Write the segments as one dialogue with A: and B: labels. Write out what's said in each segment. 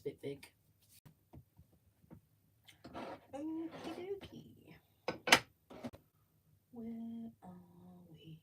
A: a bit big. Okie dokie. Where are we?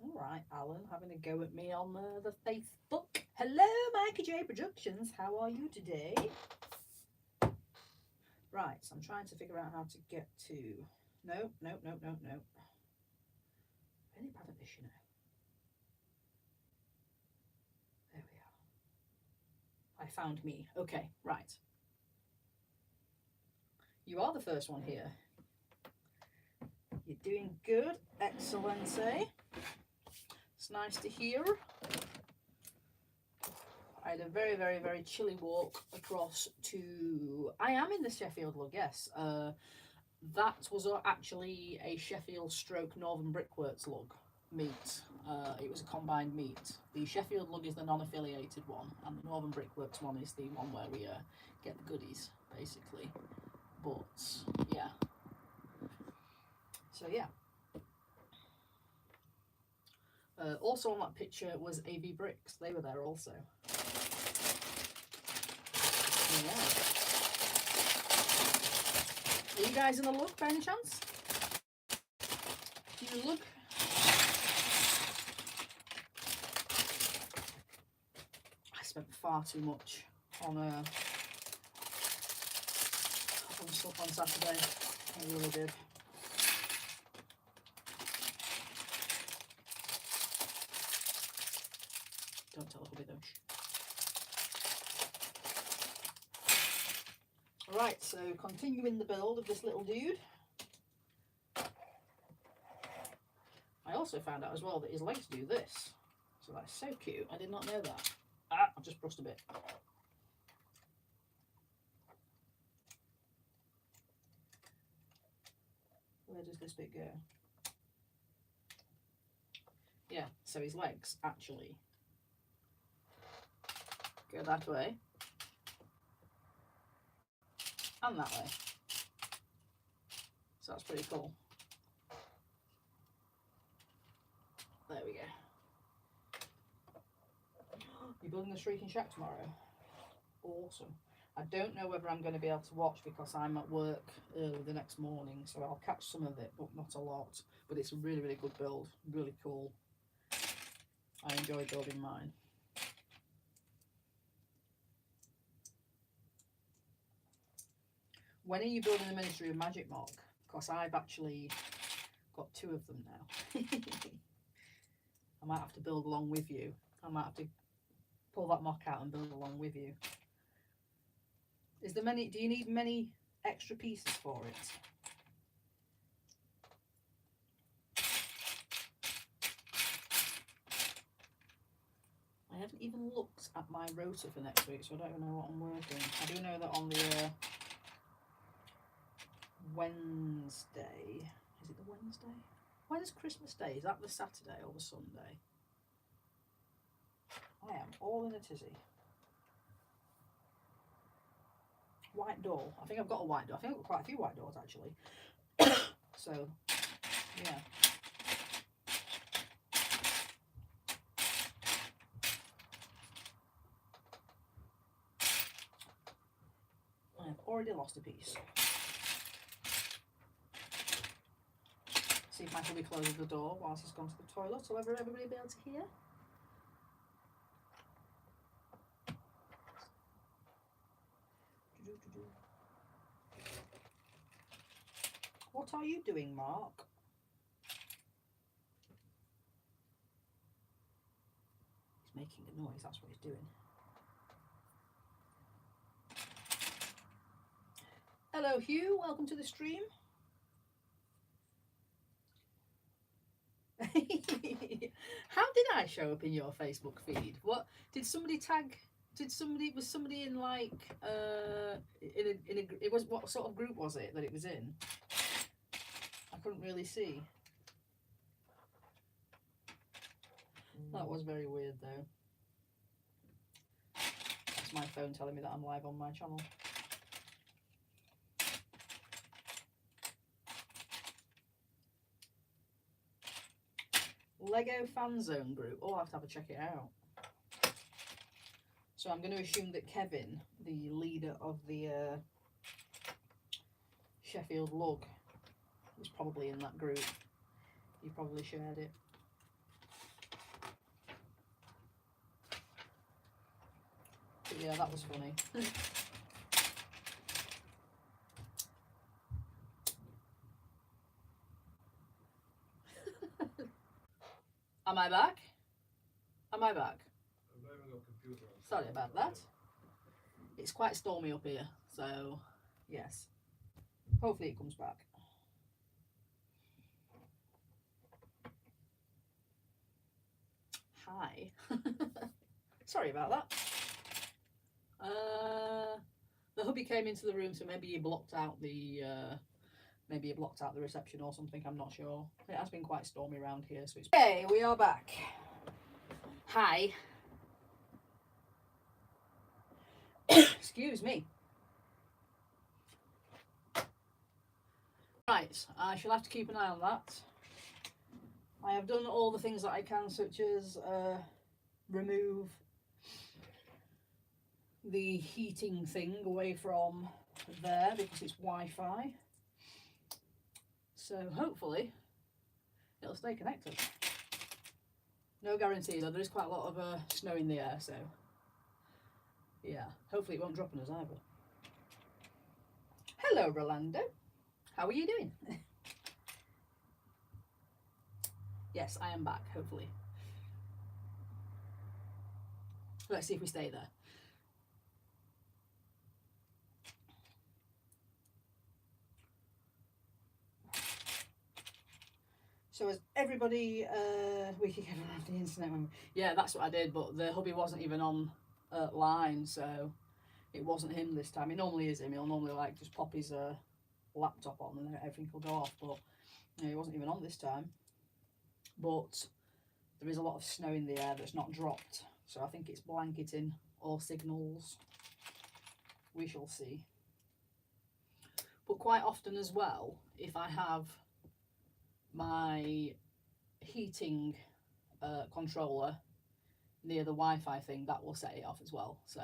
A: All right, Alan, having a go at me on the Facebook. Hello, Mikey J Productions. How are you today? Right, so I'm trying to figure out how to get to... No. Really bad at this, you know. There we are. I found me. Okay, right. You are the first one here. You're doing good. Excellent, eh? It's nice to hear. I had a very, very, very chilly walk across to... I am in the Sheffield lug, yes. That was actually a Sheffield stroke Northern Brickworks lug meet. It was a combined meet. The Sheffield lug is the non-affiliated one, and the Northern Brickworks one is the one where we get the goodies, basically. But, yeah. So, yeah. Also on that picture was AV Bricks. They were there also. Yeah. Are you guys in the lug by any chance? Do you look? I spent far too much on stuff on Saturday. I really did. Don't tell hubby though. Right, so continuing the build of this little dude. I also found out as well that his legs do this. So that's so cute. I did not know that. Ah, I've just brushed a bit. Where does this bit go? Yeah, so his legs actually go that way and that way. So that's pretty cool. There we go. You're building the Shrieking Shack tomorrow? Awesome. I don't know whether I'm going to be able to watch because I'm at work early the next morning, so I'll catch some of it, but not a lot. But it's a really, really good build. Really cool. I enjoy building mine. When are you building the Ministry of Magic mock? Because I've actually got 2 of them now. I might have to build along with you. I might have to pull that mock out and build along with you. Is there many? Do you need many extra pieces for it? I haven't even looked at my rota for next week, so I don't even know what I'm working. I do know that on the Wednesday, is it the Wednesday? When's Christmas Day? Is that the Saturday or the Sunday? I am all in a tizzy. White door. I think I've got a white door. I think I've got quite a few white doors actually. So, yeah. I've already lost a piece. See if Michael closes the door whilst he's gone to the toilet, so everybody will be able to hear. What are you doing, Mark? He's making a noise, that's what he's doing. Hello, Hugh. Welcome to the stream. How did I show up in your Facebook feed? What did somebody tag? Was somebody in like it was, what sort of group was it that it was in? I couldn't really see. That was very weird though. That's my phone telling me that I'm live on my channel. Lego fan zone group. Oh, I'll have to check it out. So I'm going to assume that Kevin, the leader of the Sheffield Lug, was probably in that group. He probably shared it. But yeah, that was funny. Am I back? Am I back? Sorry about that. It's quite stormy up here, so yes. Hopefully it comes back. Hi. Sorry about that. The hubby came into the room, so maybe he blocked out the reception or something. I'm not sure. It has been quite stormy around here, so it's okay. We are back. Hi. Excuse me. Right, I shall have to keep an eye on that. I have done all the things that I can, such as remove the heating thing away from there because it's Wi-Fi. So hopefully it'll stay connected. No guarantee though, there is quite a lot of snow in the air, so yeah, hopefully it won't drop on us either. Hello Rolando, how are you doing? Yes, I am back, hopefully. Let's see if we stay there. So as everybody, we could get around the internet. Yeah, that's what I did, but the hubby wasn't even on line, so it wasn't him this time. It normally is him. He'll normally like just pop his laptop on and everything will go off, but you know, he wasn't even on this time. But there is a lot of snow in the air that's not dropped, so I think it's blanketing all signals. We shall see. But quite often as well, if I have my heating controller near the Wi-Fi thing, that will set it off as well. So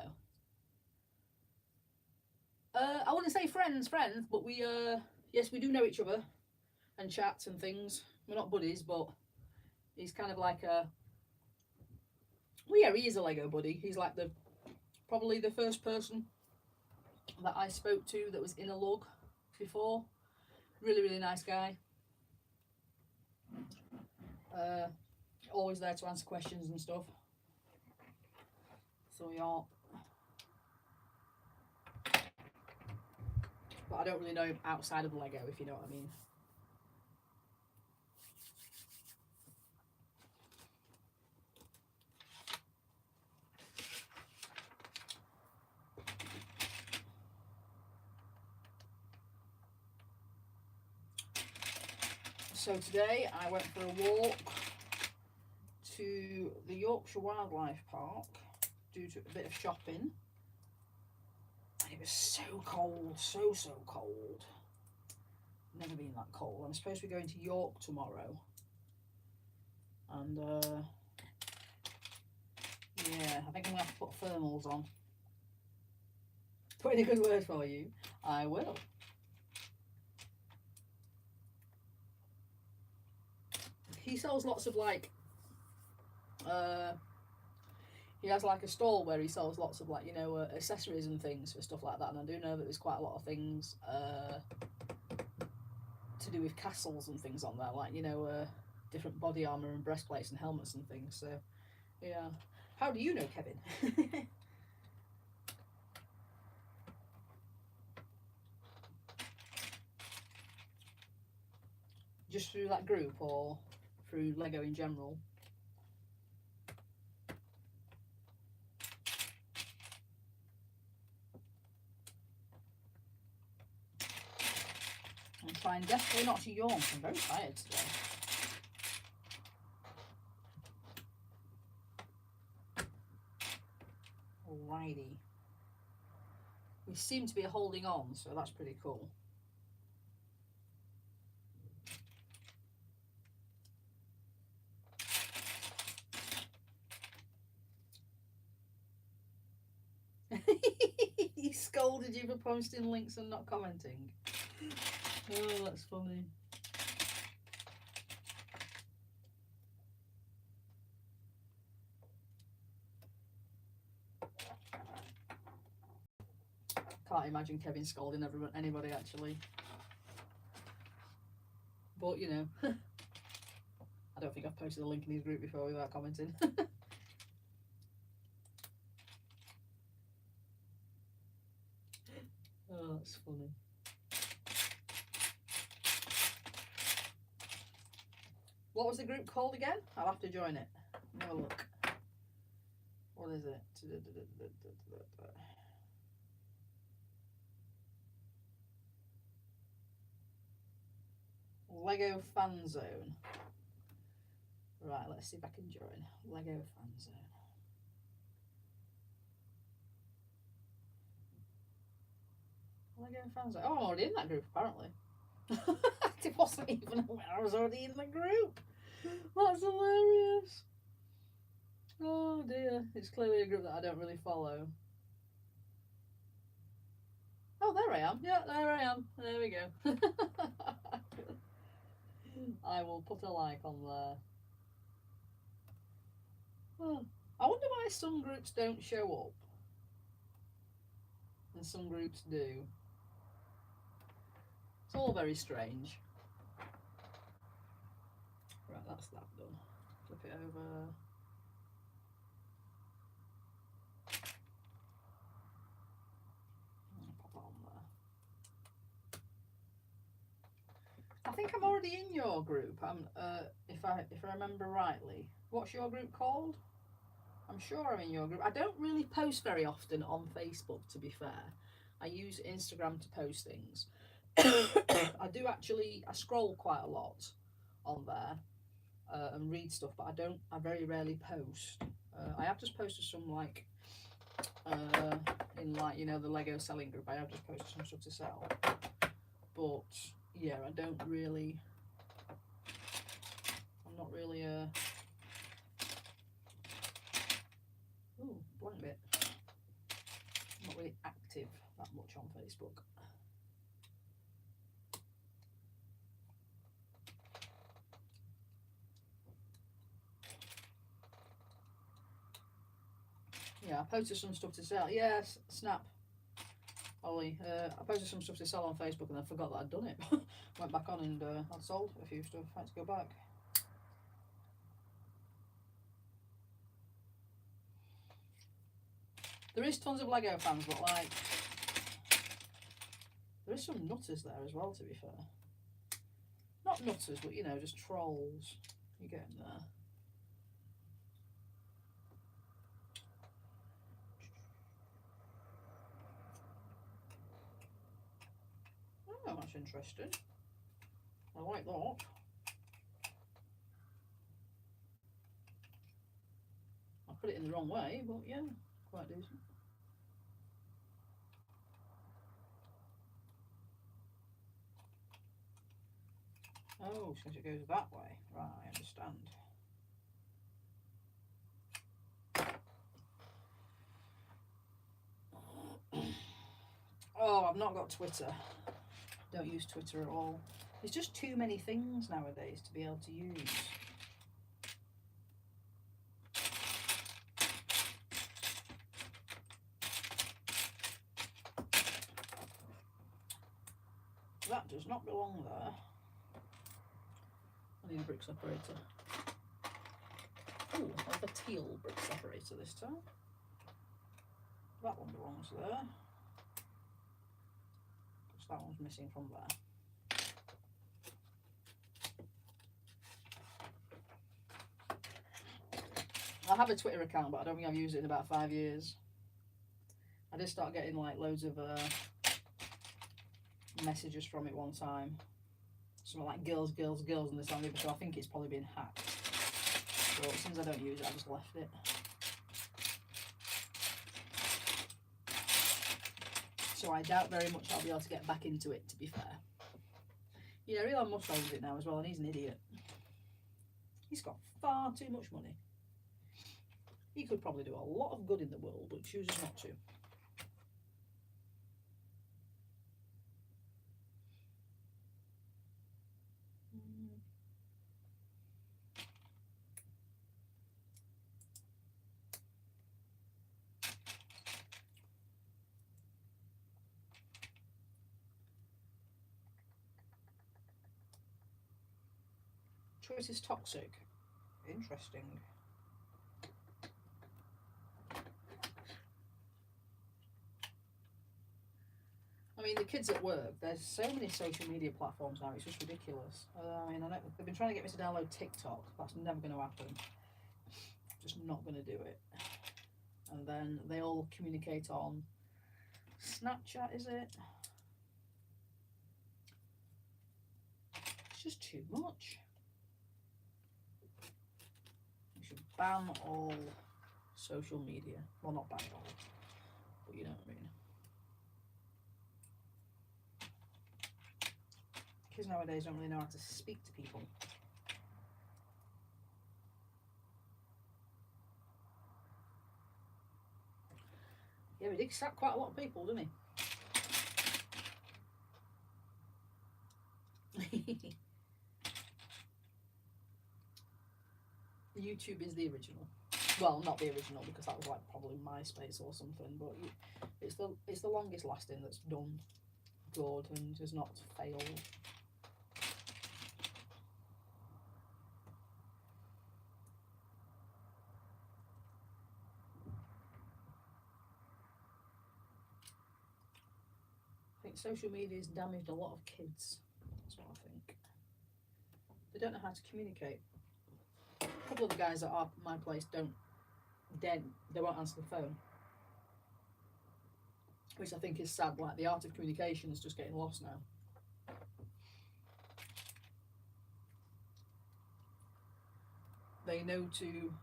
A: I wouldn't say friends, but we yes, we do know each other and chat and things. We're not buddies, but he's kind of like a, well, yeah, he is a Lego buddy. He's like probably the first person that I spoke to that was in a lug before. Really, really nice guy. Always there to answer questions and stuff. So yeah. But I don't really know him outside of Lego, if you know what I mean. So today I went for a walk to the Yorkshire Wildlife Park, do a bit of shopping. It was so cold, so cold. Never been that cold. I'm supposed to be going to York tomorrow, and yeah, I think I'm gonna have to put thermals on. Put in a good word for you. I will. He sells lots of like he has like a stall where he sells lots of like, you know, accessories and things for stuff like that, and I do know that there's quite a lot of things to do with castles and things on there, like, you know, different body armor and breastplates and helmets and things. So yeah, how do you know Kevin? Just through that group or through Lego in general. I'm trying desperately not to yawn. I'm very tired today. Alrighty. We seem to be holding on, so that's pretty cool. He scolded you for posting links and not commenting. Oh, that's funny. Can't imagine Kevin scolding anybody actually. But you know, I don't think I've posted a link in his group before without commenting. Oh, that's funny. What was the group called again? I'll have to join it. Have a look. What is it? Lego Fan Zone. Right, let's see if I can join. Lego Fan Zone. Lego Fan Zone. Oh, I'm already in that group, apparently. It wasn't even aware I was already in the group. That's hilarious. Oh dear, it's clearly a group that I don't really follow. Oh, there I am. Yeah, there I am. There we go. I will put a like on there. Oh, I wonder why some groups don't show up and some groups do. It's all very strange. Right, that's that done. Flip it over. Pop that on there. I think I'm already in your group. If I remember rightly. What's your group called? I'm sure I'm in your group. I don't really post very often on Facebook, to be fair. I use Instagram to post things. I scroll quite a lot on there and read stuff, but I very rarely post. I have just posted some like in like, you know, the Lego selling group. I have just posted some stuff to sell, but yeah, I'm not really ooh, blank bit. I'm not really active that much on Facebook. Yeah, I posted some stuff to sell. Yes, snap. Ollie, I posted some stuff to sell on Facebook and I forgot that I'd done it. Went back on and I'd sold a few stuff. I had to go back. There is tons of Lego fans, but like, there is some nutters there as well, to be fair. Not nutters, but you know, just trolls. You get them there. Oh, that's interesting. I like that. I put it in the wrong way, but yeah, quite decent. Oh, since it goes that way. Right, I understand. Oh, I've not got Twitter. Don't use Twitter at all. There's just too many things nowadays to be able to use. That does not belong there. I need a brick separator. Oh, I have a teal brick separator this time. That one belongs there. Because that one's missing from there. I have a Twitter account, but I don't think I've used it in about 5 years. I did start getting like loads of messages from it one time. Something like girls, girls, girls, and this and the other, so I think it's probably been hacked. So since I don't use it, I just left it. So I doubt very much I'll be able to get back into it, to be fair. Yeah, Elon Musk owns it now as well, and he's an idiot. He's got far too much money. He could probably do a lot of good in the world, but chooses not to. Choice is toxic. Interesting. I mean, the kids at work, there's so many social media platforms now, it's just ridiculous. I mean, I know they've been trying to get me to download TikTok. That's never going to happen. Just not going to do it. And then they all communicate on Snapchat, is it? It's just too much. We should ban all social media. Well, not ban all, but you know what I mean. Kids nowadays don't really know how to speak to people. Yeah, he did sack quite a lot of people, didn't he? YouTube is the original. Well, not the original, because that was like probably MySpace or something, but it's the longest lasting that's done good and has not failed. I think social media has damaged a lot of kids. That's what I think. They don't know how to communicate. A couple of the guys at my place they won't answer the phone, which I think is sad. Like, the art of communication is just getting lost now. They know to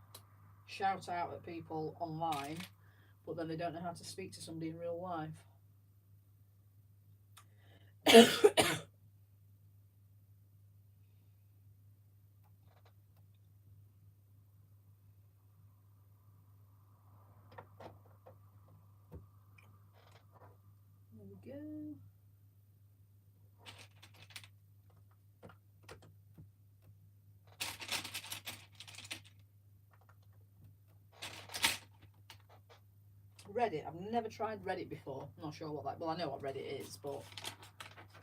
A: shout out at people online, but then they don't know how to speak to somebody in real life. There we go. Reddit. I've never tried Reddit before. I'm not sure what that. Well, I know what Reddit is, but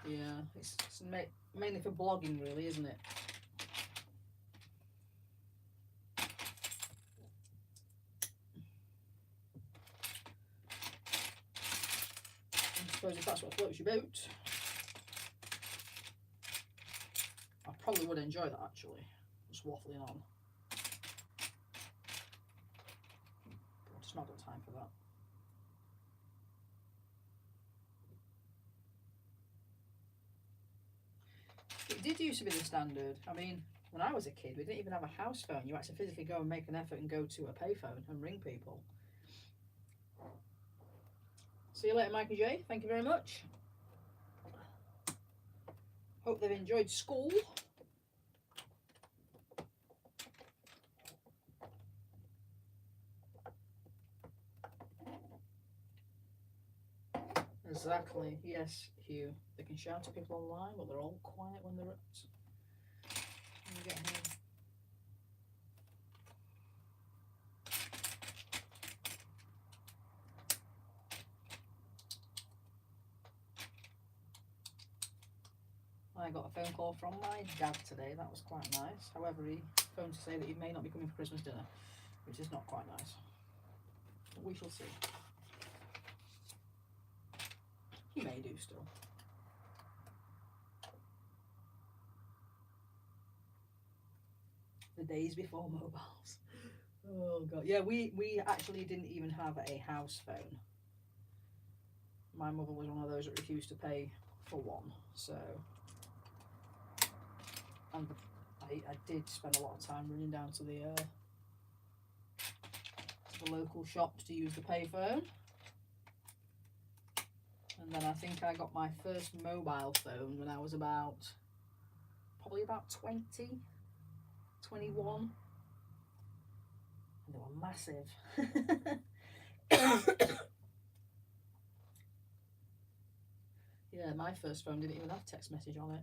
A: yeah, it's mainly for blogging, really, isn't it? I suppose if that's what floats your boat, I probably would enjoy that, actually. Just waffling on. I've just not got time for that. It did used to be the standard. I mean, when I was a kid, we didn't even have a house phone. You had to physically go and make an effort and go to a payphone and ring people. See you later, Mikey J. Thank you very much. Hope they've enjoyed school. Exactly. Yes, Hugh. They can shout at people online, but they're all quiet when they're when you get home. I got a phone call from my dad today. That was quite nice. However, he phoned to say that he may not be coming for Christmas dinner, which is not quite nice. But we shall see. He may do still. The days before mobiles. Oh god, yeah, we actually didn't even have a house phone. My mother was one of those that refused to pay for one, so and I did spend a lot of time running down to the local shops to use the payphone. And then I think I got my first mobile phone when I was probably about 20, 21. And they were massive. Yeah, my first phone didn't even have text message on it.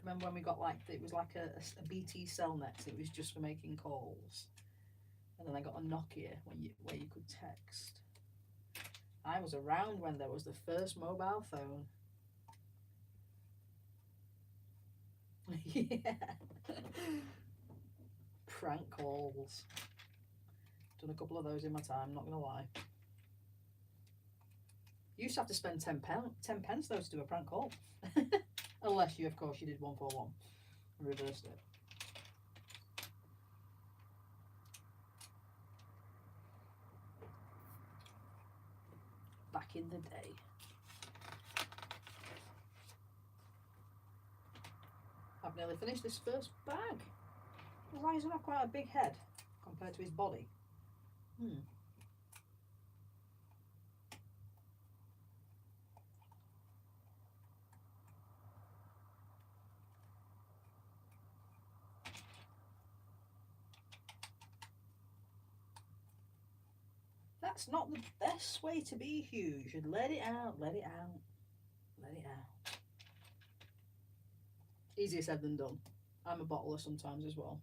A: Remember when we got it was like a BT cell next, it was just for making calls. And then I got a Nokia where you could text. I was around when there was the first mobile phone. Yeah. Prank calls. Done a couple of those in my time, not gonna lie. You used to have to spend 10 pence though to do a prank call. Unless you, of course, you did 141 and reversed it. Back in the day. I've nearly finished this first bag. Why does he have quite a big head compared to his body? That's not the best way to be, Hugh. You should let it out, let it out, let it out. Easier said than done. I'm a bottler sometimes as well.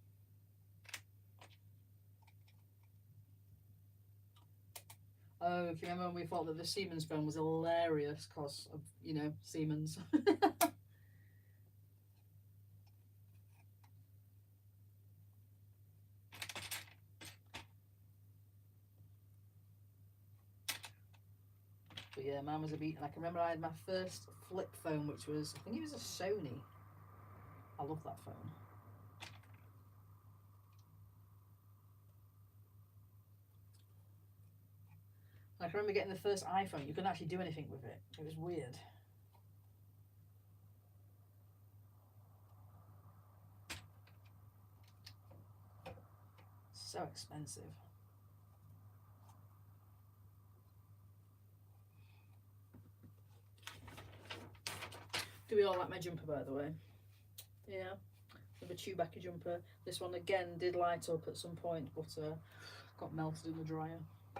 A: Oh, if you remember when we thought that the Siemens phone was hilarious because of, Siemens. But yeah, mine was a beat. And I can remember I had my first flip phone, which was, I think it was a Sony. I love that phone. I can remember getting the first iPhone. You couldn't actually do anything with it. It was weird. So expensive. Do we all like my jumper, by the way? Yeah. With a Chewbacca jumper. This one again did light up at some point, but got melted in the dryer. I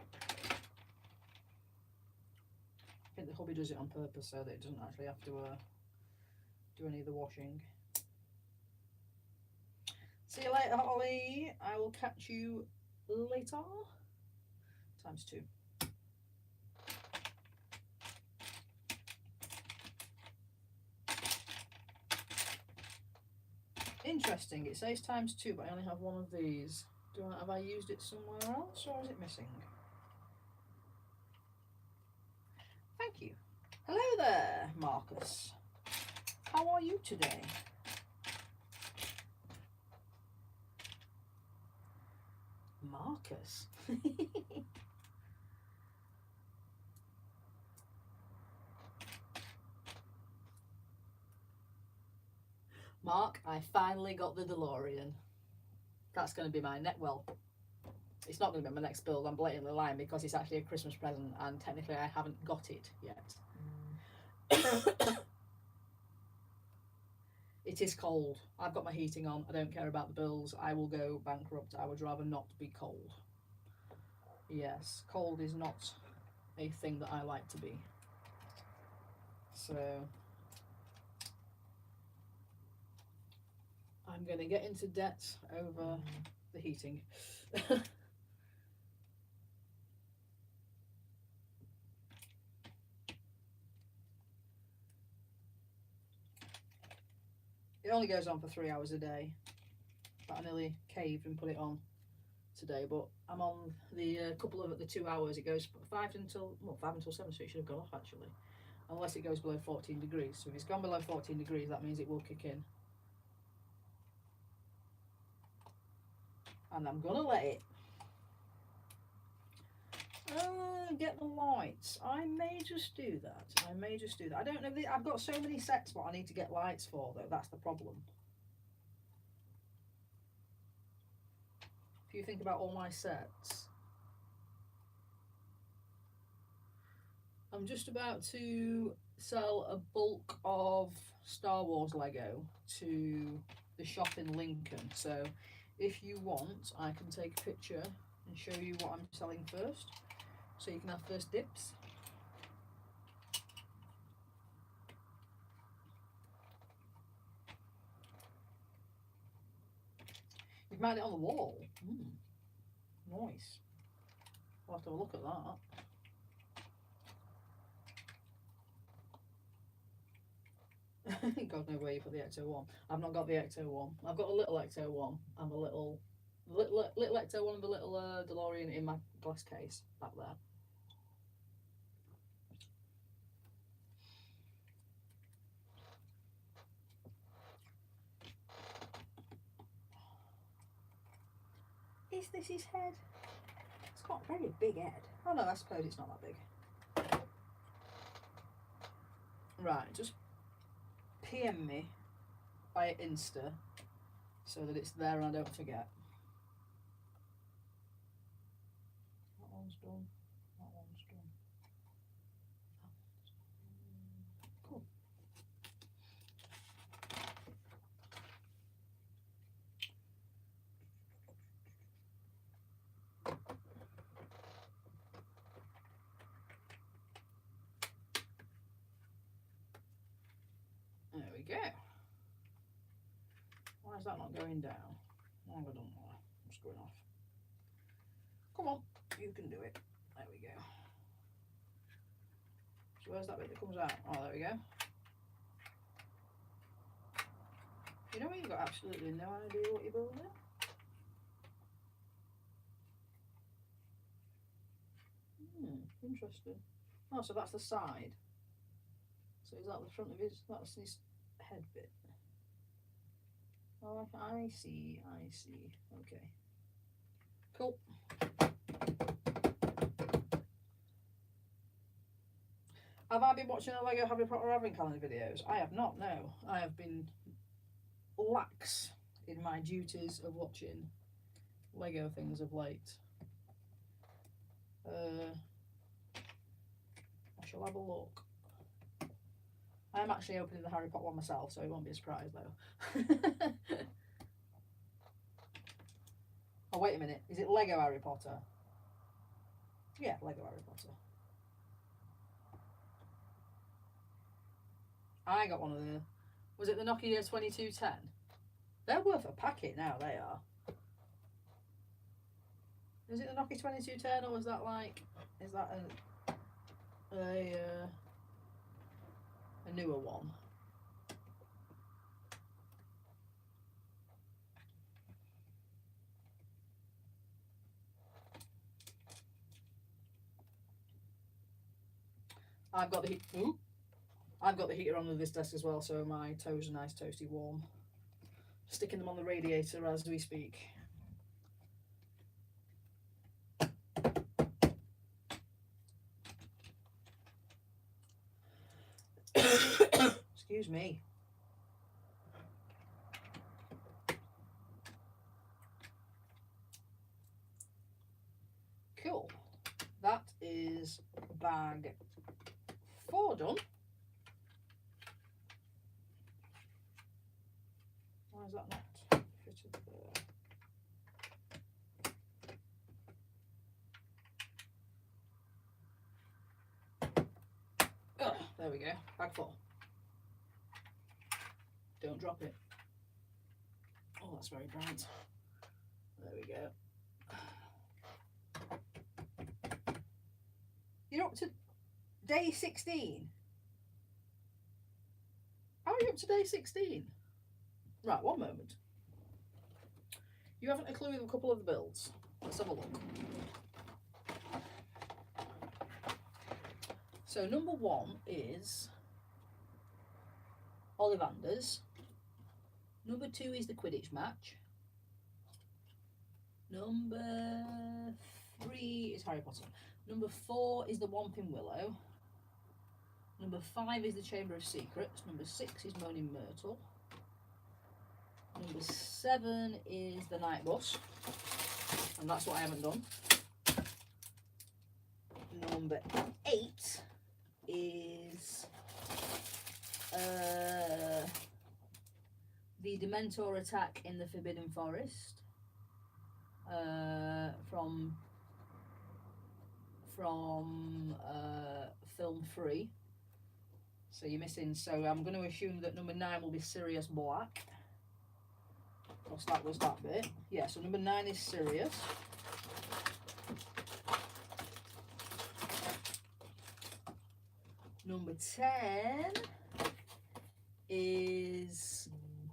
A: think the hubby does it on purpose so that it doesn't actually have to do any of the washing. See you later, Holly. I will catch you later. ×2. Interesting. It says ×2, but I only have one of these. Have I used it somewhere else, or is it missing? Thank you. Hello there, Marcus. How are you today? Marcus. Mark, I finally got the DeLorean. That's going to be my well, it's not going to be my next build. I'm blatantly lying because it's actually a Christmas present and technically I haven't got it yet. It is cold. I've got my heating on. I don't care about the bills. I will go bankrupt. I would rather not be cold. Yes, cold is not a thing that I like to be. So I'm going to get into debt over the heating. It only goes on for 3 hours a day, but I nearly caved and put it on today. But I'm on the couple of the 2 hours. It goes 5 until 7, so it should have gone off actually, unless it goes below 14 degrees. So if it's gone below 14 degrees, that means it will kick in. and I'm gonna let it get the lights. I may just do that. I don't know. I've got so many sets what I need to get lights for, though. That's the problem. If you think about all my sets, I'm just about to sell a bulk of Star Wars Lego to the shop in Lincoln. So if you want, I can take a picture and show you what I'm selling first, so you can have first dibs. You've made it on the wall. Nice. I'll have to have a look at that. God knows where you put the Ecto 1. I've not got the Ecto 1. I've got a little Ecto 1 and a little Ecto 1 and a little DeLorean in my glass case back there. Is this his head? It's got a very big head. Oh no, I suppose it's not that big. Right, just PM me by Insta so that it's there and I don't forget. That one's done. That one's done. Cool. There we go. Why is that not going down? Why have I done that? What's going off? Come on, you can do it. There we go. So where's that bit that comes out? Oh, there we go. You know when you've got absolutely no idea what you're building? Interesting. Oh, so that's the side. So is that the front of his, that's his head bit? Oh, I see, okay. Cool. Have I been watching the Lego Harry Potter Advent Calendar videos? I have not, no. I have been lax in my duties of watching Lego things of late. I shall have a look. I'm actually opening the Harry Potter one myself, so it won't be a surprise though. Oh, wait a minute. Is it Lego Harry Potter? Yeah, Lego Harry Potter. I got one of the... Was it the Nokia 2210? They're worth a packet now, they are. Is it the Nokia 2210 or was that like... Is that a newer one? I've got the heater on this desk as well, so my toes are nice toasty warm. Sticking them on the radiator as we speak. Excuse me. Cool. That is bag 4 done. Why is that not fitted there? Oh, there we go. Bag 4. Don't drop it. Oh, that's very bright. There we go. You're up to day 16. How are you up to day 16? Right, one moment. You haven't a clue with a couple of the builds. Let's have a look. So number 1 is Ollivander's. Number 2 is the Quidditch match. Number 3 is Harry Potter. Number 4 is the Whomping Willow. Number 5 is the Chamber of Secrets. Number 6 is Moaning Myrtle. Number 7 is the Night Bus, and that's what I haven't done. Number 8 is the Dementor Attack in the Forbidden Forest from film 3. So you're missing. So I'm going to assume that number 9 will be Sirius Black. Because that was that bit. Yeah, so number 9 is Sirius. Number 10 is...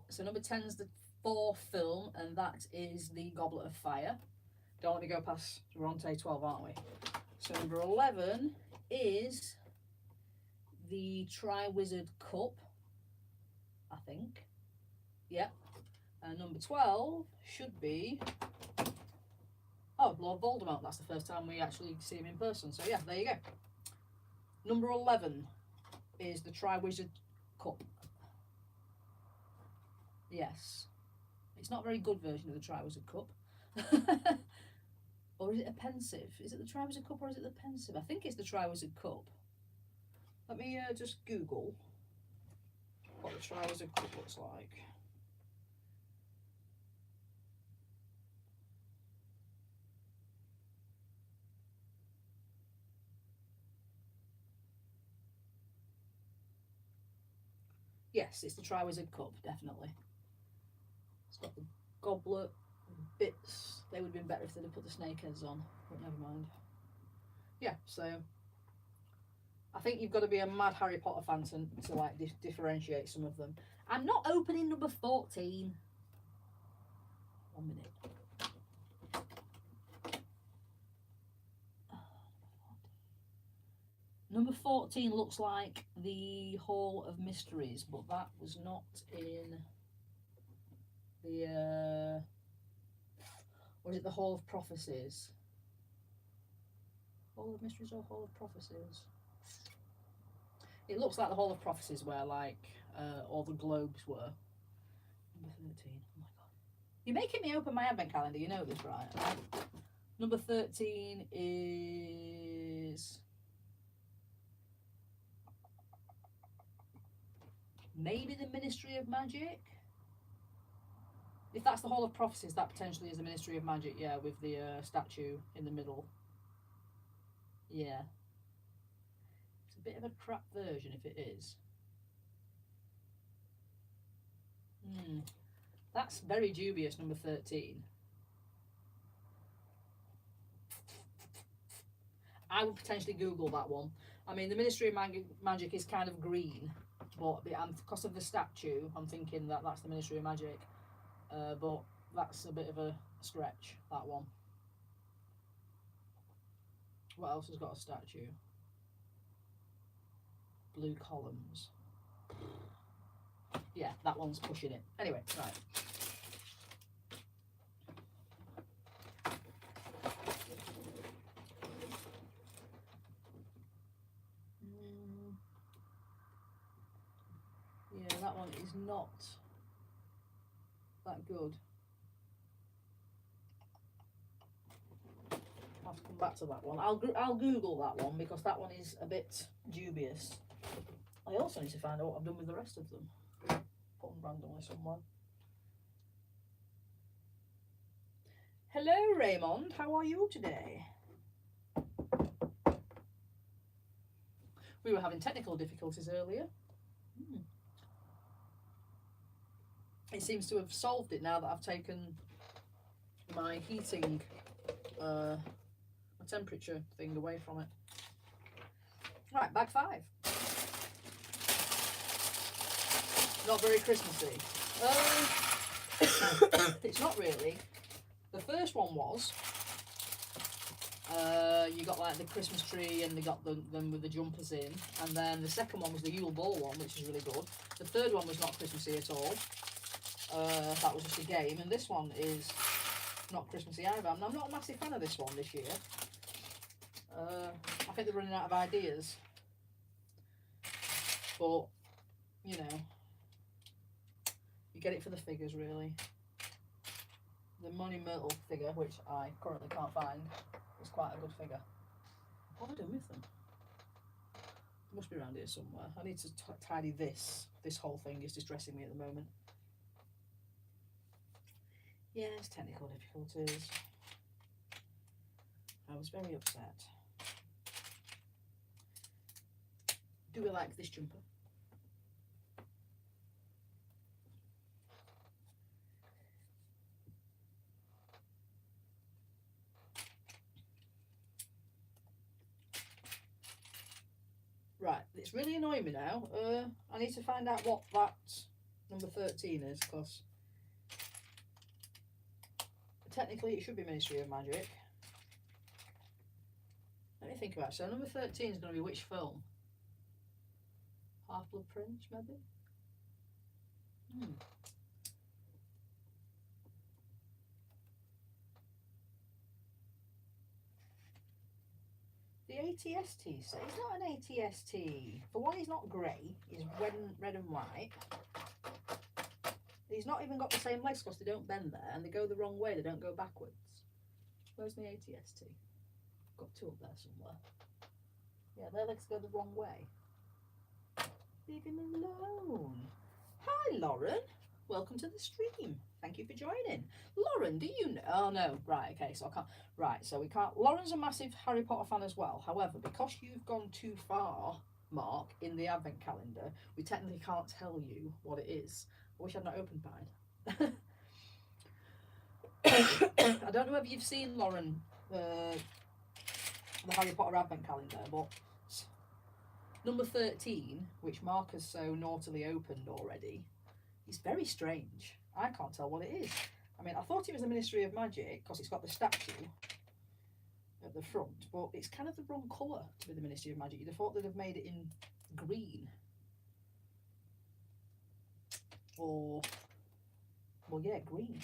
A: So number 10 is the 4th film, and that is the Goblet of Fire. Don't let me go past... We're on day 12, aren't we? So number 11 is the Triwizard Cup, I think. Yep. And number 12 should be... Oh, Lord Voldemort. That's the first time we actually see him in person. So yeah, there you go. Number 11 is the Triwizard Cup. Yes. It's not a very good version of the Triwizard Cup. Or is it a pensive? Is it the Triwizard Cup or is it the pensive? I think it's the Triwizard Cup. Let me just Google what the Triwizard Cup looks like. Yes, it's the Triwizard Cup, definitely. It's got the goblet bits. They would have been better if they'd have put the snake heads on, but never mind. Yeah, so I think you've got to be a mad Harry Potter fan to like differentiate some of them. I'm not opening number 14. 1 minute. Number 14 looks like the Hall of Mysteries, but that was not in the, or is it the Hall of Prophecies? Hall of Mysteries or Hall of Prophecies? It looks like the Hall of Prophecies where like all the globes were. Number 13, oh my god. You're making me open my advent calendar, you know this, right? Number 13 is... maybe the Ministry of Magic? If that's the Hall of Prophecies, that potentially is the Ministry of Magic, yeah, with the statue in the middle. Yeah. It's a bit of a crap version if it is. That's very dubious, number 13. I would potentially Google that one. I mean, the Ministry of Magic is kind of green, but because of the statue, I'm thinking that that's the Ministry of Magic. But that's a bit of a stretch, that one. What else has got a statue? Blue columns. Yeah, that one's pushing it. Anyway, right. Yeah, that one is not that good. I'll have to come back to that one. I'll Google that one because that one is a bit dubious. I also need to find out what I've done with the rest of them. Put them randomly somewhere. Hello Raymond, how are you today? We were having technical difficulties earlier. It seems to have solved it now that I've taken my heating, my temperature thing away from it. Right, bag 5. Not very Christmassy. It's not really. The first one was, you got like the Christmas tree and they got them with the jumpers in. And then the second one was the Yule Ball one, which is really good. The third one was not Christmassy at all. That was just a game. And this one is not Christmassy either. I'm not a massive fan of this one this year. I think they're running out of ideas. But, you know, you get it for the figures, really. The Money Myrtle figure, which I currently can't find, is quite a good figure. What have I done with them? They must be around here somewhere. I need to tidy this. This whole thing is distressing me at the moment. Yes, technical difficulties. I was very upset. Do we like this jumper? Right, it's really annoying me now. I need to find out what that number 13 is, because technically it should be Ministry of Magic. Let me think about it. So number 13 is going to be which film? Half-Blood Prince, maybe? The ATST, so it's not an ATST. For one, he's not grey, he's red and white. He's not even got the same legs because they don't bend there, and they go the wrong way, they don't go backwards. Where's the ATST? Got two up there somewhere. Yeah, their legs go the wrong way. Leave him alone. Hi, Lauren. Welcome to the stream. Thank you for joining. Lauren, do you know? Oh, no. Right, okay, so I can't. Right, so we can't. Lauren's a massive Harry Potter fan as well. However, because you've gone too far, Mark, in the advent calendar, we technically can't tell you what it is. I wish I'd not opened mine. I don't know whether you've seen, Lauren, the Harry Potter advent calendar, but number 13, which Mark has so naughtily opened already, is very strange. I can't tell what it is. I mean, I thought it was the Ministry of Magic because it's got the statue at the front, but it's kind of the wrong colour to be the Ministry of Magic. You'd have thought they'd have made it in green. Or, well, yeah, green.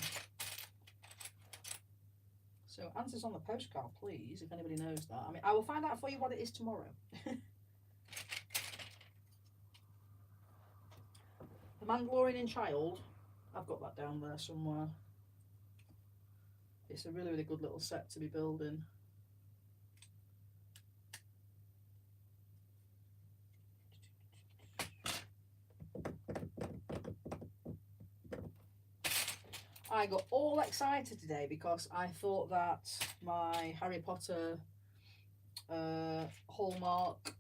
A: So answers on the postcard, please, if anybody knows that. I mean, I will find out for you what it is tomorrow. The Mandalorian Child, I've got that down there somewhere. It's a really, really good little set to be building. I got all excited today because I thought that my Harry Potter Hallmark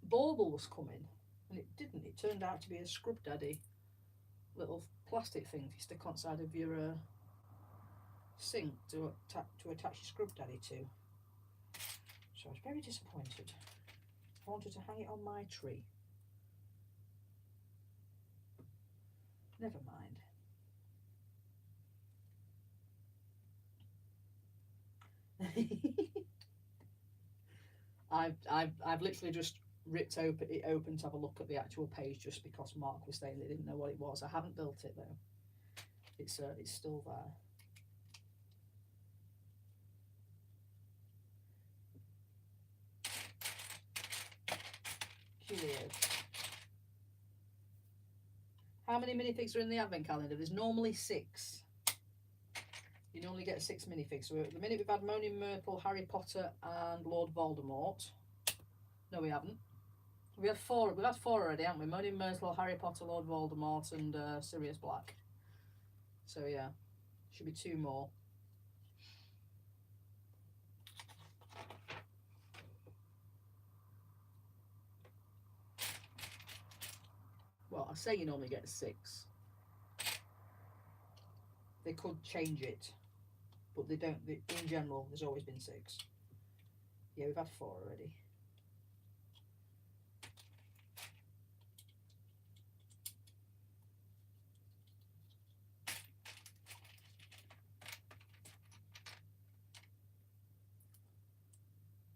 A: bauble was coming, and it didn't. It turned out to be a Scrub Daddy little plastic thing you stick on the side of your sink to attach your Scrub Daddy to. So I was very disappointed. I wanted to hang it on my tree. Never mind. I've literally just ripped it open to have a look at the actual page just because Mark was saying they didn't know what it was. I haven't built it though. It's still there. Curious. How many minifigs are in the advent calendar? There's normally 6. You normally get 6 minifigs. So at the minute we've had Moaning Myrtle, Harry Potter and Lord Voldemort. No, we haven't. We had 4. We've had 4 already, haven't we? Moaning Myrtle, Harry Potter, Lord Voldemort and Sirius Black. So yeah, should be 2 more. Well, I say you normally get 6. They could change it, but they don't. In general, there's always been 6. Yeah, we've had 4 already.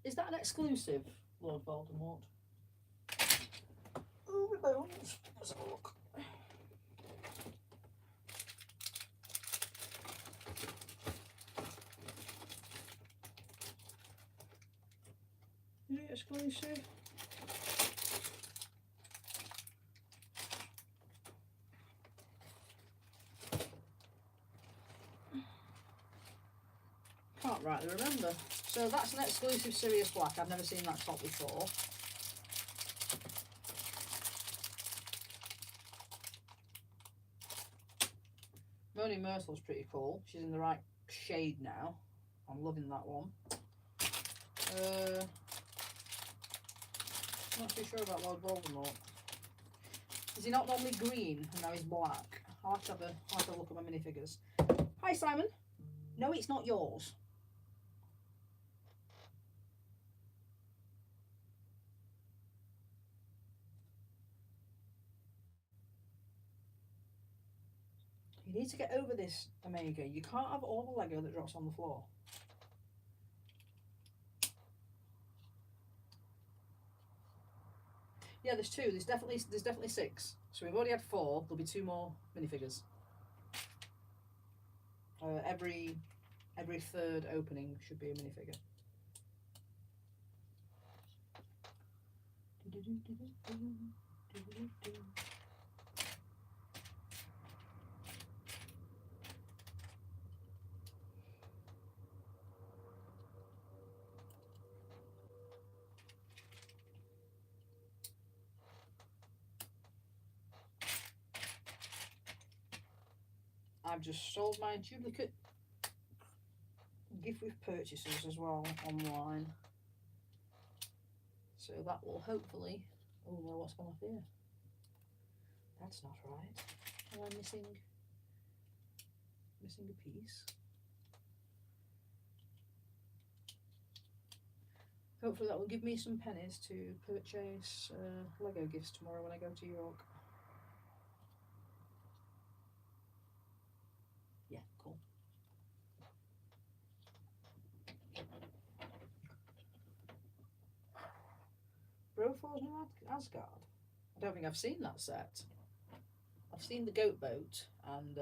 A: Is that an exclusive, Lord Voldemort? Oh, my bones. Let's have a look. exclusive. Can't rightly remember. So that's an exclusive Sirius Black. I've never seen that top before. Moni Myrtle's pretty cool. She's in the right shade now. I'm loving that one. Not too sure about Lord Voldemort. Is he not normally green and now he's black? I'll have to have a look at my minifigures. Hi Simon. No, it's not yours. You need to get over this, Omega. You can't have all the Lego that drops on the floor. Yeah, there's two. There's definitely 6. So we've already had 4. There'll be 2 more minifigures. Every 3rd opening should be a minifigure. I've just sold my duplicate gift with purchases as well online. So that will hopefully... Oh no, what's gone off here? That's not right. Am I missing a piece? Hopefully that will give me some pennies to purchase Lego gifts tomorrow when I go to York. Yeah, cool. Brofor's New Asgard? I don't think I've seen that set. I've seen the goat boat and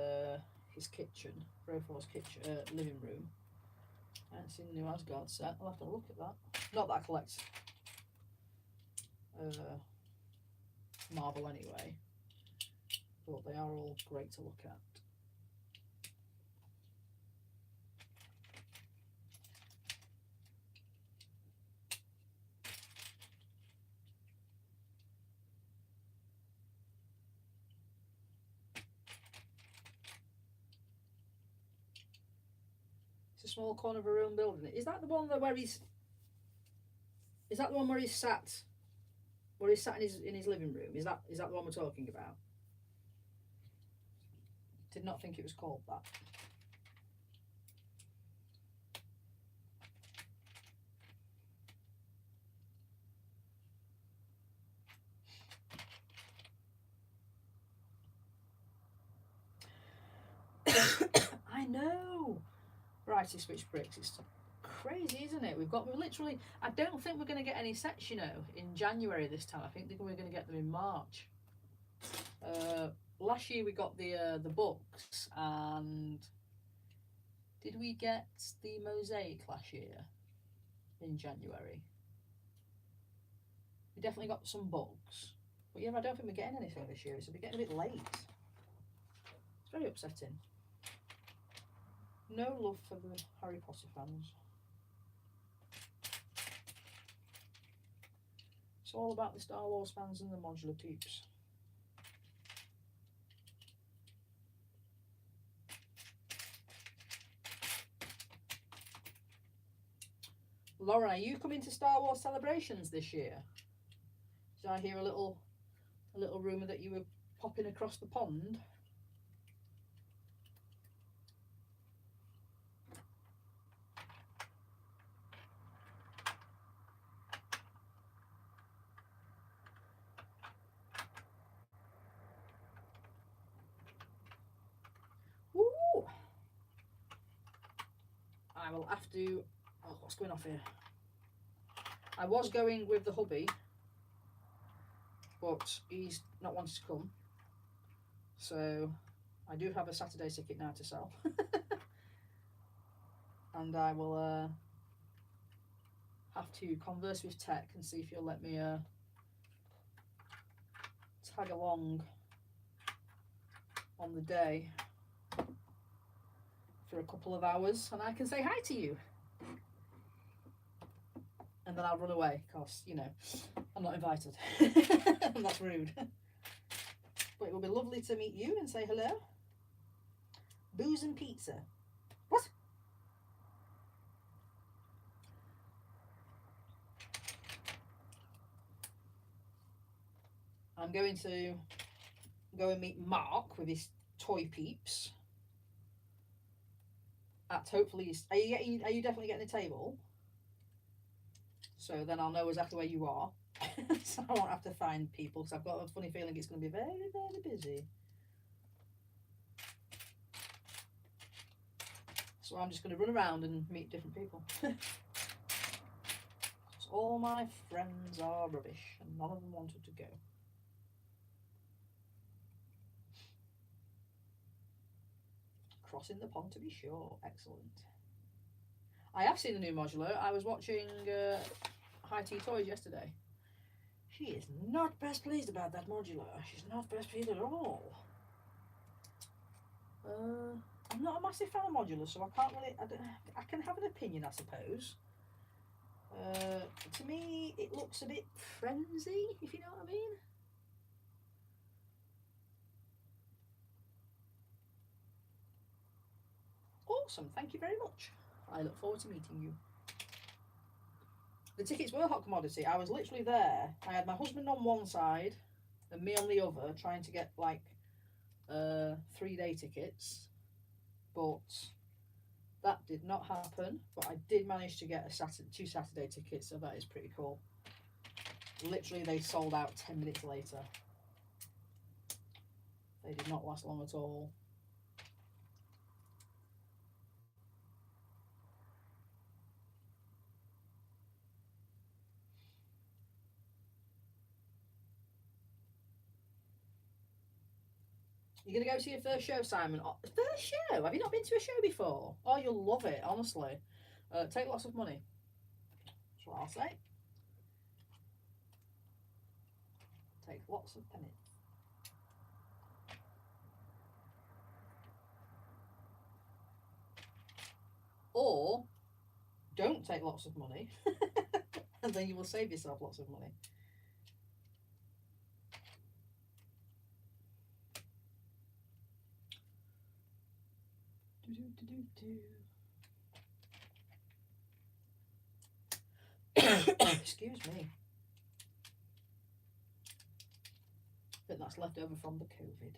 A: his kitchen, Brofor's kitchen, living room. I haven't seen the New Asgard set. I'll have to look at that. Not that I collect Marvel anyway, but they are all great to look at. It's a small corner of a room building. Is that the one where he's? Is that the one where he's sat? Where he's sat in his living room? Is that the one we're talking about? Did not think it was called that. I know. Variety Switch bricks. It's crazy, isn't it? We're literally. I don't think we're going to get any sets, you know, in January this time. I think we're going to get them in March. Last year we got the books, and did we get the mosaic last year in January? We definitely got some books, but yeah, I don't think we're getting anything this year, so we're getting a bit late. It's very upsetting. No love for the Harry Potter fans. It's all about the Star Wars fans and the modular peeps. Lauren, are you coming to Star Wars celebrations this year? Did I hear a little rumour that you were popping across the pond? Woo! I will have to... Oh, what's going off here? I was going with the hubby, but he's not wanted to come. So I do have a Saturday ticket now to sell. And I will have to converse with tech and see if you'll let me tag along on the day for a couple of hours and I can say hi to you. And then I'll run away because, you know, I'm not invited. And that's rude. But it will be lovely to meet you and say hello. Booze and pizza. What? I'm going to go and meet Mark with his toy peeps. At hopefully, are you definitely getting a table? So then I'll know exactly where you are. So I won't have to find people because I've got a funny feeling it's going to be very, very busy. So I'm just going to run around and meet different people. All my friends are rubbish and none of them wanted to go. Crossing the pond to be sure. Excellent. I have seen the new modular. I was watching High Tea Toys yesterday. She is not best pleased about that modular. She's not best pleased at all. I'm not a massive fan of modulars, so I can't really. I can have an opinion, I suppose. To me, it looks a bit frenzy, if you know what I mean. Awesome, thank you very much. I look forward to meeting you. The tickets were hot commodity. I was literally there. I had my husband on one side and me on the other, trying to get like 3-day tickets, but that did not happen. But I did manage to get two Saturday tickets, so that is pretty cool. Literally, they sold out 10 minutes later. They did not last long at all. You're going to go see your first show, Simon? Oh, first show? Have you not been to a show before? Oh, you'll love it, honestly. Take lots of money. That's what I'll say. Take lots of pennies. Or don't take lots of money and then you will save yourself lots of money. Excuse me. I think that's left over from the COVID.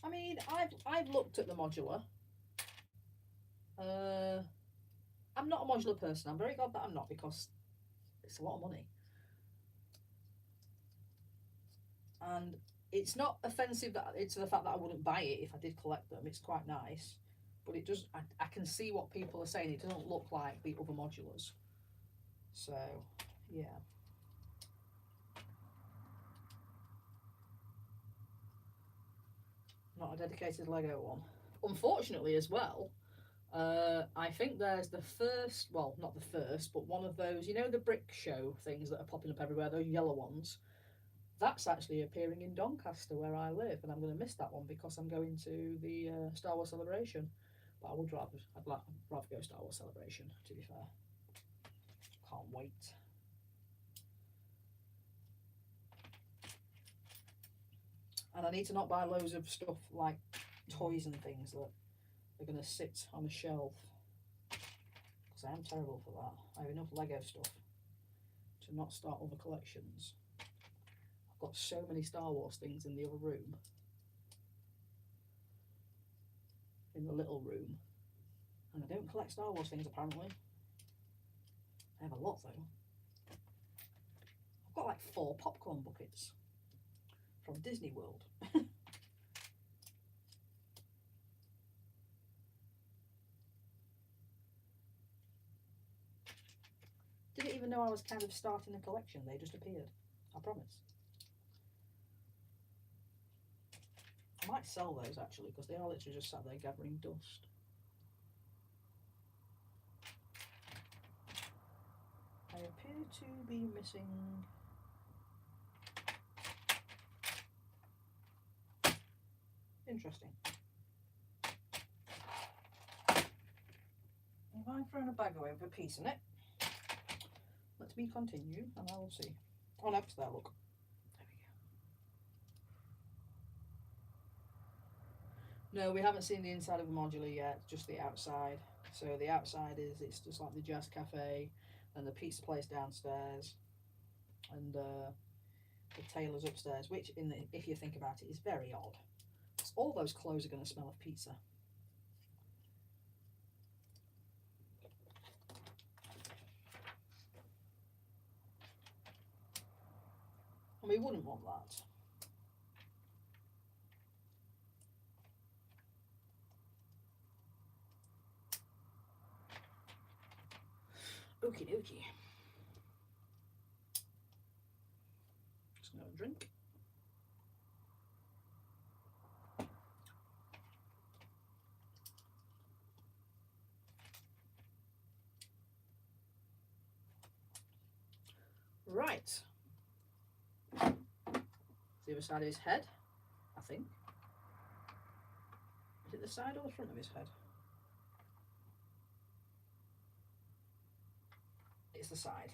A: I mean, I've looked at the modular. I'm not a modular person. I'm very glad that I'm not, because it's a lot of money. And it's not offensive that it's the fact that I wouldn't buy it if I did collect them. It's quite nice, but it does. I can see what people are saying. It doesn't look like the other modulars. So, yeah. Not a dedicated Lego one. Unfortunately, as well, I think there's the first, well, not the first, but one of those, you know, the brick show things that are popping up everywhere, those yellow ones. That's actually appearing in Doncaster, where I live, and I'm going to miss that one because I'm going to the Star Wars Celebration. But I'd rather go Star Wars Celebration, to be fair. Can't wait. And I need to not buy loads of stuff like toys and things that are going to sit on a shelf, because I am terrible for that. I have enough Lego stuff to not start other collections. I've got so many Star Wars things in the other room, in the little room, and I don't collect Star Wars things apparently. I have a lot though. I've got like 4 popcorn buckets from Disney World. Didn't even know I was kind of starting a collection. They just appeared. I promise. I might sell those actually, because they are literally just sat there gathering dust. I appear to be missing... Interesting. If I've thrown a bag away with a piece in it, let me continue and I will see. Oh no, it's there, look. There we go. No, we haven't seen the inside of the modular yet, just the outside. So the outside is, it's just like the jazz cafe and the pizza place downstairs and the tailor's upstairs, which if you think about it is very odd. All those clothes are going to smell of pizza. And we wouldn't want that. Okie dokie. Just gonna have a drink. Right. The other side of his head, I think. Is it the side or the front of his head? It's the side.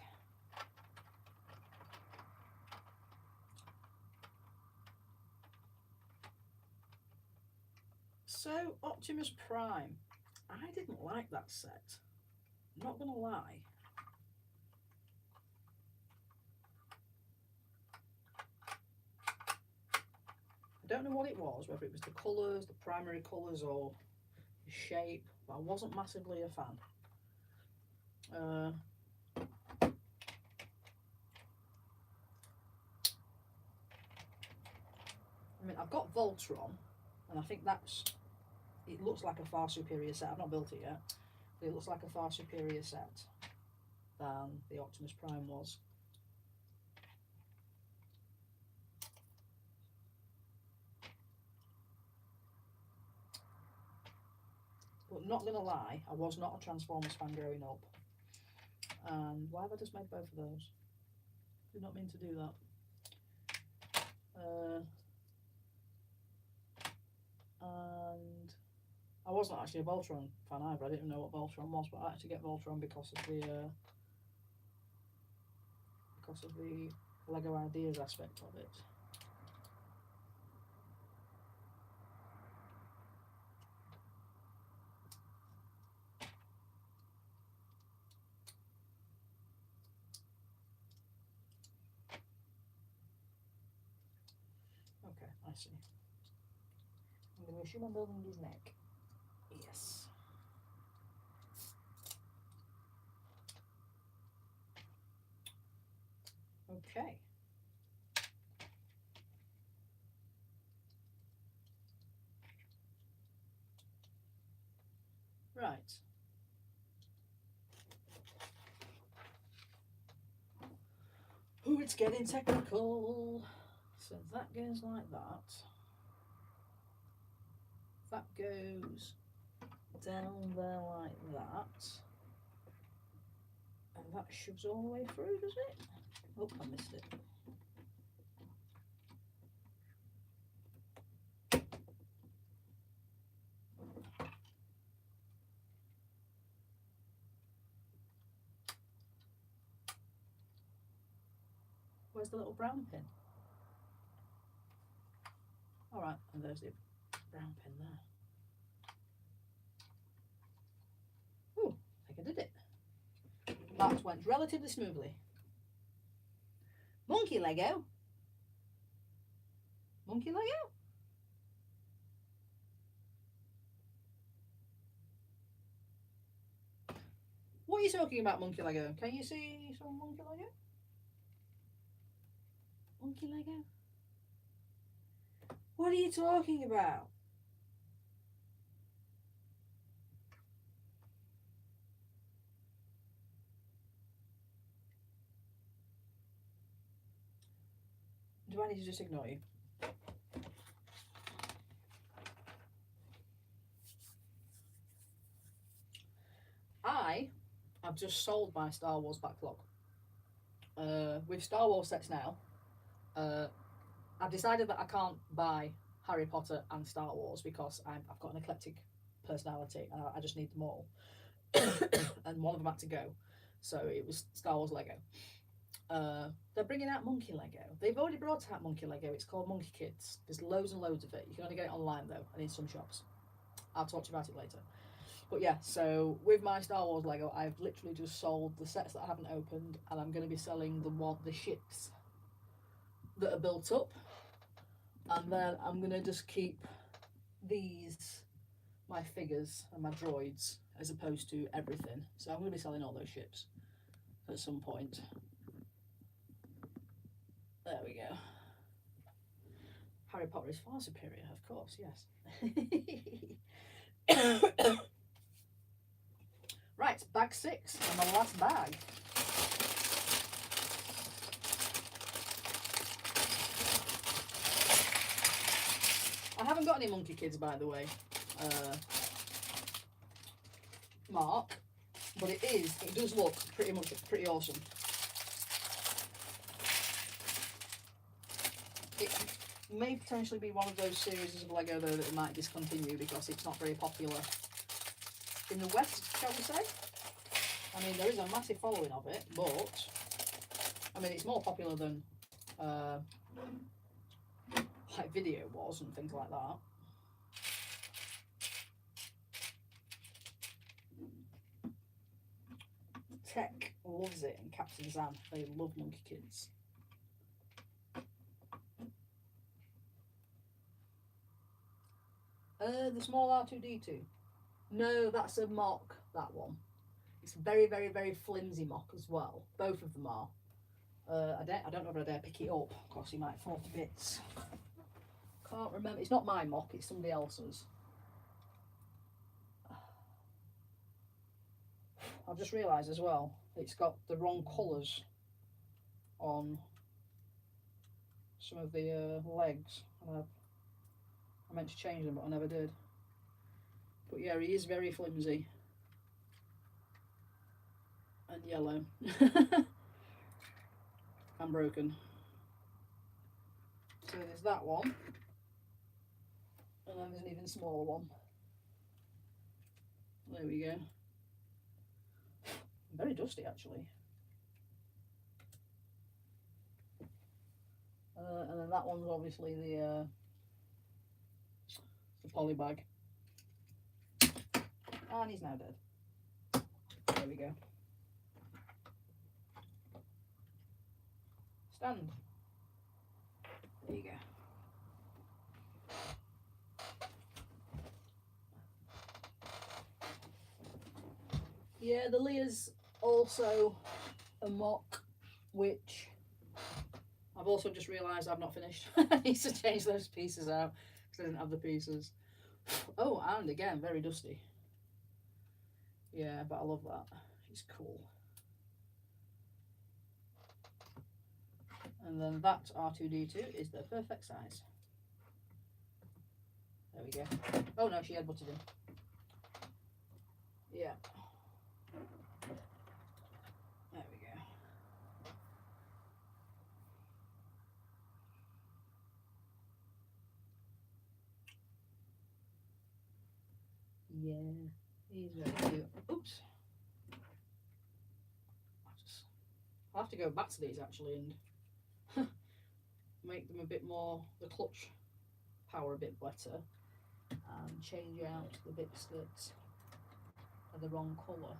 A: So, Optimus Prime. I didn't like that set. Not gonna lie. I don't know what it was, whether it was the colours, the primary colours, or the shape, but I wasn't massively a fan. I mean, I've got Voltron, and I think it looks like a far superior set. I've not built it yet, but it looks like a far superior set than the Optimus Prime was. But not gonna lie, I was not a Transformers fan growing up. And why have I just made both of those? Did not mean to do that. And I wasn't actually a Voltron fan either. I didn't know what Voltron was, but I actually get Voltron because of the Lego Ideas aspect of it. Okay, I see. I'm going to assume I'm building his neck. Yes. Okay. Right. Oh, it's getting technical. So that goes like that. That goes down there like that. And that shoves all the way through, does it? Oh, I missed it. Where's the little brown pin? Alright, and there's the brown pin there. Oh, I think I did it. That went relatively smoothly. Monkey Lego. Monkey Lego? What are you talking about, Monkey Lego? Can you see some Monkey Lego? Monkey Lego? What are you talking about? Do I need to just ignore you? I've just sold my Star Wars backlog. With Star Wars sets now, I've decided that I can't buy Harry Potter and Star Wars because I've got an eclectic personality and I just need them all. And one of them had to go, so it was Star Wars Lego. They're bringing out Monkey Lego. They've already brought out Monkey Lego. It's called Monkey Kids. There's loads and loads of it. You can only get it online though, and in some shops. I'll talk to you about it later. But yeah, so with my Star Wars Lego, I've literally just sold the sets that I haven't opened, and I'm going to be selling the ships that are built up, and then I'm going to just keep these, my figures and my droids, as opposed to everything. So I'm going to be selling all those ships at some point. There we go. Harry Potter is far superior, of course, yes. Right, bag 6, and the last bag. I haven't got any Monkey Kids, by the way, Mark, but it does look pretty awesome. It may potentially be one of those series of Lego though that it might discontinue because it's not very popular in the West, shall we say. I mean, there is a massive following of it, but I mean, it's more popular than like video was and things like that. Tech loves it, and Captain Zan, they love Monkey Kids. The small R2-D2. No, that's a mock, that one. It's a very, very, very flimsy mock as well. Both of them are. I don't know if I dare pick it up, because he might fall to bits. Can't remember. It's not my mock, it's somebody else's. I've just realised as well, it's got the wrong colours on some of the legs. I meant to change them, but I never did. But yeah, he is very flimsy. And yellow. And broken. So there's that one. And then there's an even smaller one. There we go. Very dusty, actually. And then that one's obviously the poly bag. And he's now dead. There we go. Stand. There you go. Yeah, the Leah's also a mock, which I've also just realised I've not finished. I need to change those pieces out because I didn't have the pieces. Oh, and again, very dusty. Yeah, but I love that. She's cool. And then that R2-D2 is the perfect size. There we go. Oh no, she headbutted him. Yeah. There we go. Yeah, he's very cute. Oops. I'll have to go back to these actually and make them a bit more, the clutch power a bit better, and change out the bits that are the wrong colour.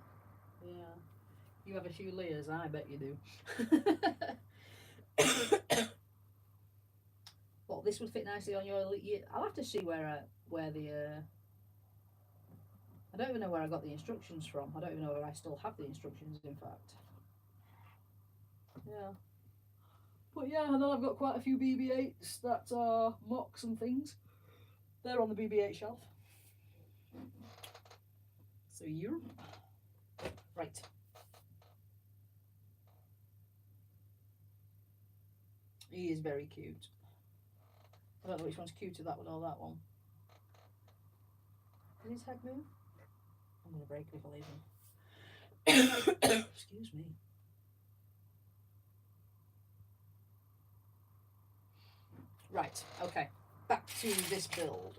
A: Yeah, you have a few layers, I bet you do. But this would fit nicely on your. I'll have to see where the. I don't even know where I got the instructions from. I don't even know whether I still have the instructions. In fact. Yeah. But yeah, and then I've got quite a few BB-8s that are mocks and things. They're on the BB-8 shelf. So you right. He is very cute. I don't know which one's cuter, that one or that one. Does his head move? I'm going to break it if I leave him. Excuse me. Right, okay. Back to this build.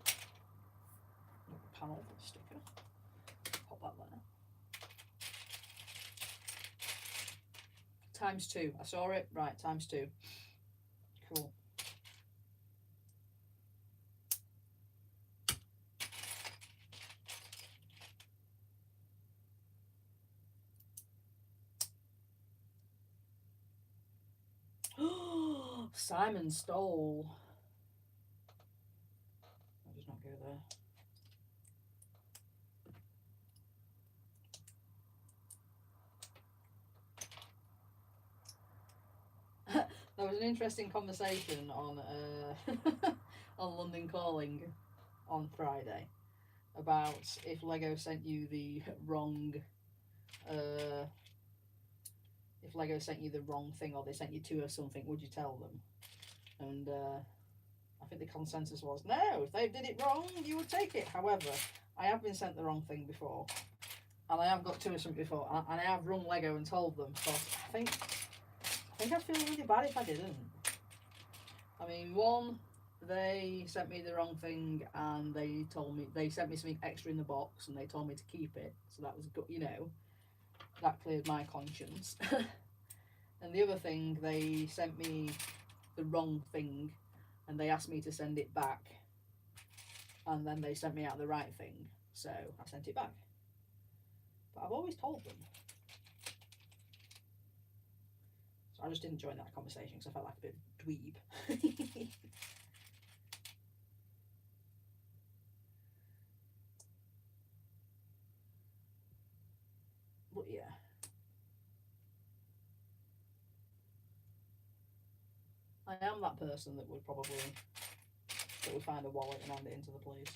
A: Panel sticker. Pop that there. ×2. I saw it. Right, ×2. Cool. Simon Stole. I'll just not go there. There was an interesting conversation on on London Calling on Friday about if Lego sent you the wrong if Lego sent you the wrong thing or they sent you two or something, would you tell them? And I think the consensus was no, if they did it wrong you would take it. However, I have been sent the wrong thing before, and I have got two or something before, and I have rung Lego and told them, but I think I'd feel really bad if I didn't. I mean, one, they sent me the wrong thing and they sent me something extra in the box and they told me to keep it, so that was good, you know, that cleared my conscience. And the other thing, they sent me the wrong thing and they asked me to send it back, and then they sent me out the right thing, so I sent it back. But I've always told them. So I just didn't join that conversation because I felt like a bit of dweeb. But yeah. I am that person that would find a wallet and hand it into the police.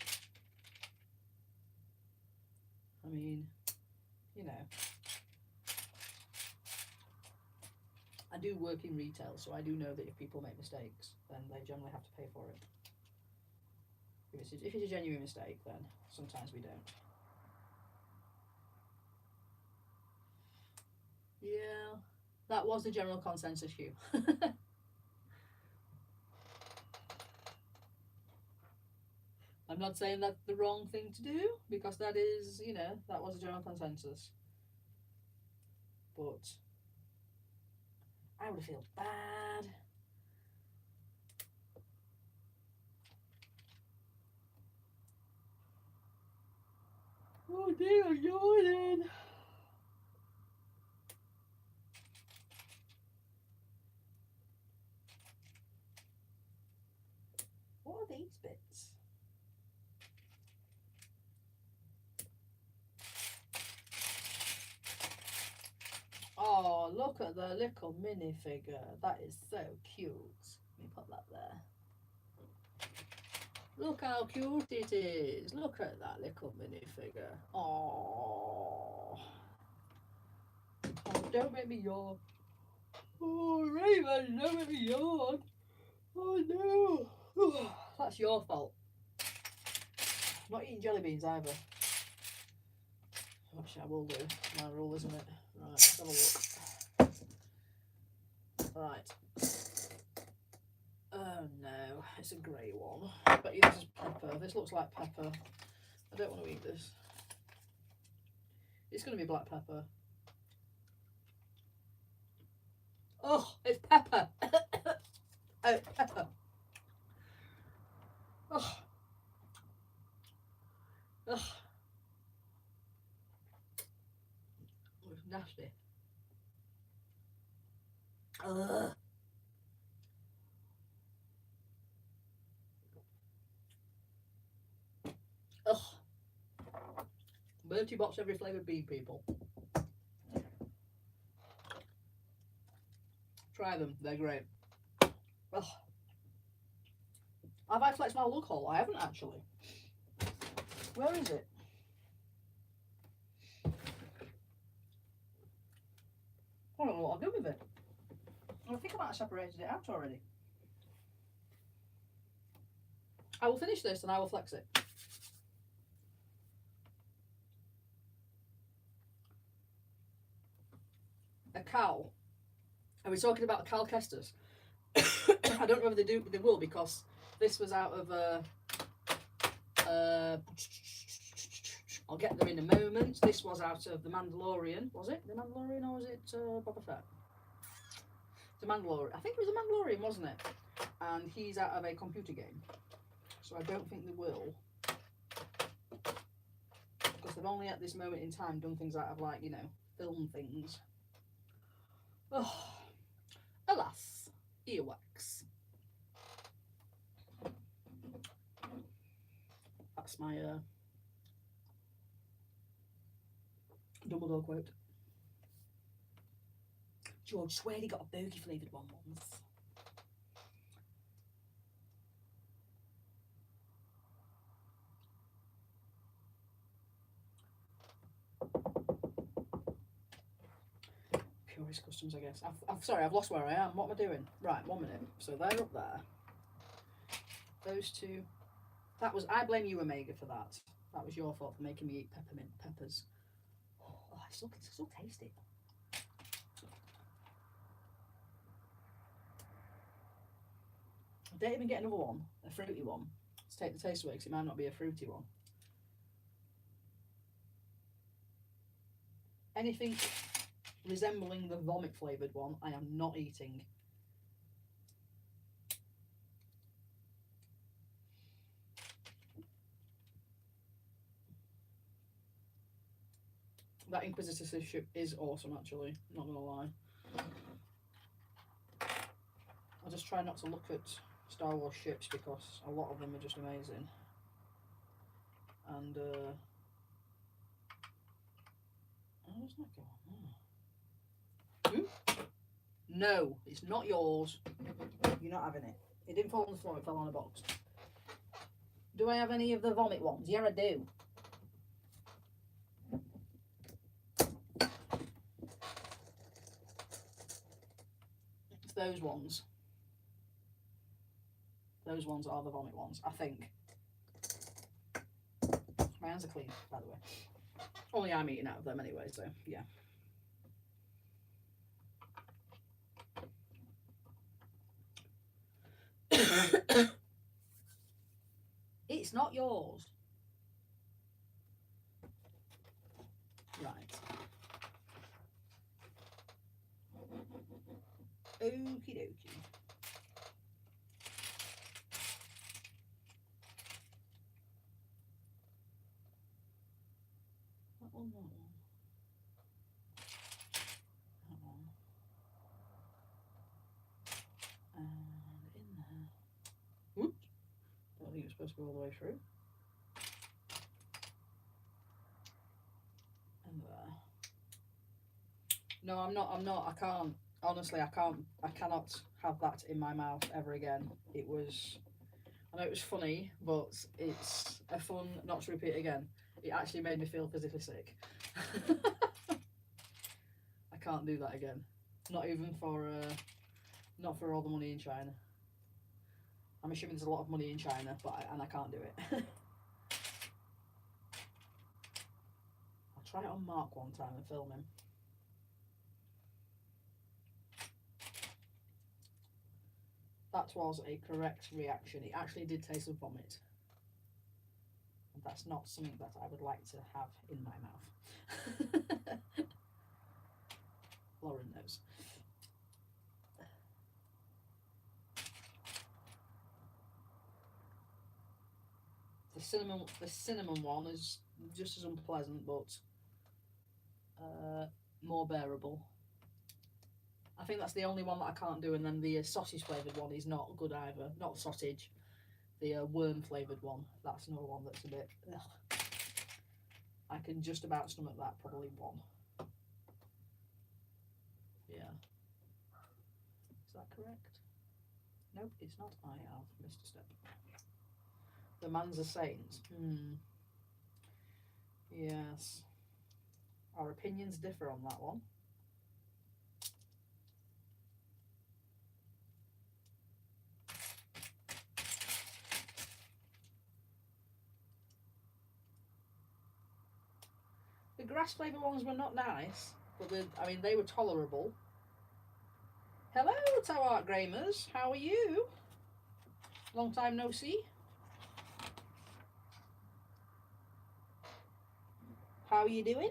A: I mean, you know, I do work in retail, so I do know that if people make mistakes, then they generally have to pay for it. If it's a genuine mistake, then sometimes we don't. Yeah, that was the general consensus, Hugh. I'm not saying that's the wrong thing to do, because that is, you know, that was the general consensus. But I would feel bad. Oh dear, I'm yawning. What are these bits? Oh, look at the little minifigure. That is so cute. Let me put that there. Look how cute it is. Look at that little minifigure. Oh, don't make me yawn. Oh, Raven, don't make me yawn. Oh no. Oh, that's your fault. I'm not eating jelly beans either. Actually, I will do. My rule, isn't it? Right, let's have a look. Right. Oh no, it's a grey one. But this is pepper. This looks like pepper. I don't want to eat this. It's going to be black pepper. Oh, it's pepper. Oh, pepper. Oh. Oh. It's nasty. Ugh. Ugh. Bertie Bott's every flavoured bean, people. Try them, they're great. Ugh. Have I flexed my lug haul? I haven't actually. Where is it? I don't know what I'll do with it. I think I might have separated it out already. I will finish this and I will flex it. a Cal. Are we talking about Cal Kesters? I don't know if they will, because this was out of I'll get them in a moment. This was out of The Mandalorian. Was it The Mandalorian, or was it Boba Fett? The Mandalorian. I think it was The Mandalorian, wasn't it? And he's out of a computer game, so I don't think they will, because they've only at this moment in time done things out of, like, you know, film things. Oh, alas, earwax. That's my Dumbledore quote. George, swear he got a bogey flavoured one once. Purist Customs, I guess. Sorry, I've lost where I am. What am I doing? Right, 1 minute. So they're up there. Those two. That was. I blame you, Omega, for that. That was your fault for making me eat peppermint peppers. Oh, it's still tasty. I don't even get another one, a fruity one, to take the taste away, because it might not be a fruity one. Anything resembling the vomit flavoured one, I am not eating. That Inquisitor ship is awesome, actually, not gonna lie. I just try not to look at Star Wars ships, because a lot of them are just amazing. And how does that go on? No, it's not yours. You're not having it. It didn't fall on the floor, it fell on a box. Do I have any of the vomit ones? Yeah, I do. It's those ones. Those ones are the vomit ones, I think. My hands are clean, by the way. Only I'm eating out of them anyway, so yeah. It's not yours. Right. Okie dokie. That one, that one. That one. And in there. Oops. Don't think it's supposed to go all the way through. And there. No, I'm not. I can't. Honestly, I cannot have that in my mouth ever again. It was. I know it was funny, but it's a fun not to repeat again. It actually made me feel physically sick. I can't do that again. Not even for, not for all the money in China. I'm assuming there's a lot of money in China, and I can't do it. I'll try it on Mark one time and film him. That was a correct reaction. It actually did taste of vomit. And that's not something that I would like to have in my mouth. Lauren knows. The cinnamon one is just as unpleasant, but more bearable. I think that's the only one that I can't do, and then the sausage flavoured one is not good either. Not sausage, the worm flavoured one. That's another one that's a bit. Ugh. I can just about stomach that, probably one. Yeah. Is that correct? Nope, it's not. I have missed a step. The man's a saint. Yes. Our opinions differ on that one. The grass flavour ones were not nice. But I mean, they were tolerable. Hello, Towart Gramers. How are you? Long time no see. How are you doing?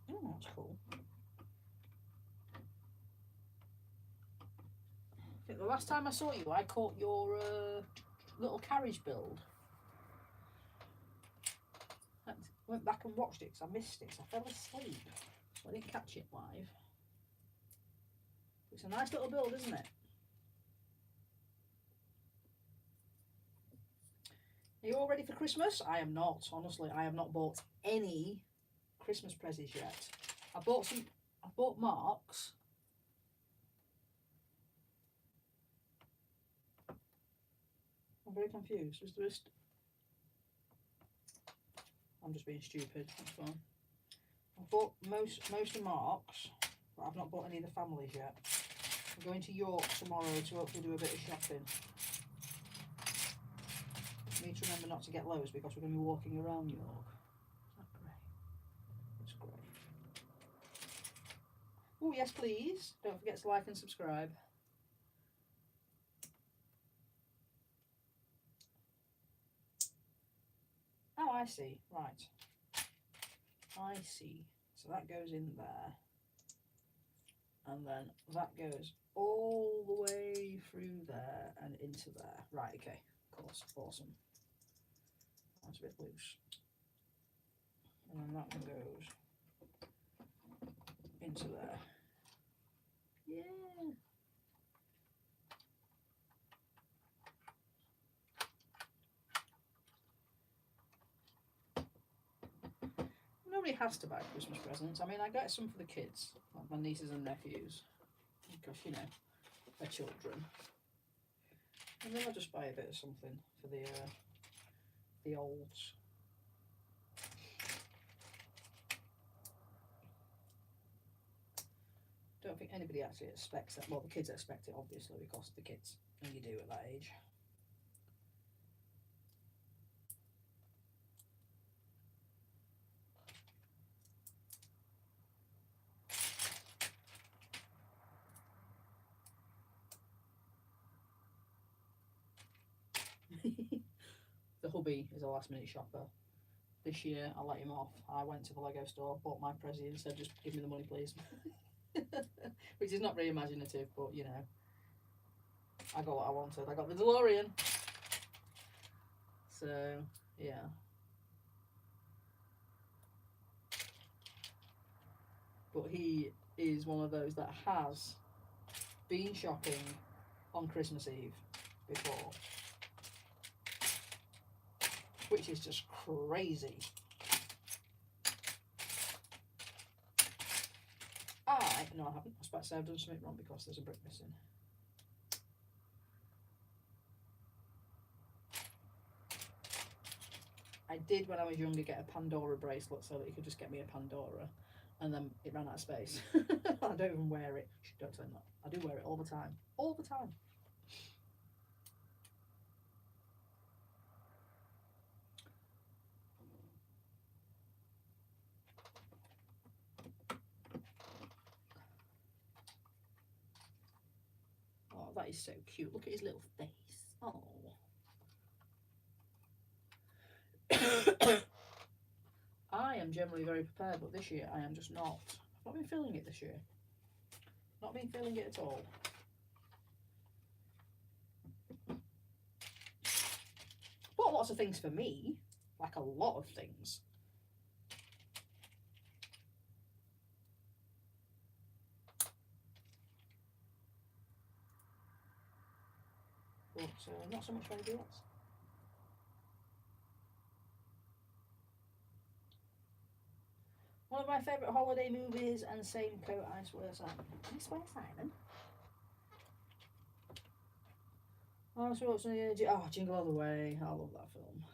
A: Oh, that's cool. I think the last time I saw you, I caught your little carriage build. I went back and watched it because I missed it. I fell asleep, so I didn't catch it live. It's a nice little build, isn't it? Are you all ready for Christmas? I am not, honestly. I have not bought any Christmas presents yet. I bought marks. I'm very confused. Is there I'm just being stupid. That's fine. I've bought most of Mark's, but I've not bought any of the families yet. I'm going to York tomorrow to hopefully do a bit of shopping. I need to remember not to get loads because we're going to be walking around York. Is that great? It's great. Oh yes, please. Don't forget to like and subscribe. Oh, I see. Right. I see. So that goes in there. And then that goes all the way through there and into there. Right, okay. Of course. Awesome. That's a bit loose. And then that one goes into there. Yeah. Nobody has to buy Christmas presents. I mean, I get some for the kids, like my nieces and nephews, because, you know, they're children. And then I'll just buy a bit of something for the olds. Don't think anybody actually expects that. Well, the kids expect it, obviously, because the kids, and you do at that age. The hubby is a last minute shopper. This year I let him off. I went to the Lego store, bought my Prezi and said, just give me the money please. Which is not very imaginative, but you know, I got what I wanted. I got the DeLorean. So yeah. But he is one of those that has been shopping on Christmas Eve before, which is just crazy. No, I haven't. I was about to say I've done something wrong because there's a brick missing. I did, when I was younger, get a Pandora bracelet so that you could just get me a Pandora, and then it ran out of space. I don't even wear it. Shh, don't tell him that. I do wear it all the time. All the time. Oh, that is so cute. Look at his little face. Oh. I am generally very prepared, but this year I am just not. I've not been feeling it this year. Not been feeling it at all. Bought lots of things for me, like a lot of things. But not so much for anybody else. One of my favourite holiday movies, and same coat, I swear Simon. I swear Simon. Oh, so what's Jingle All the Way. I love that film.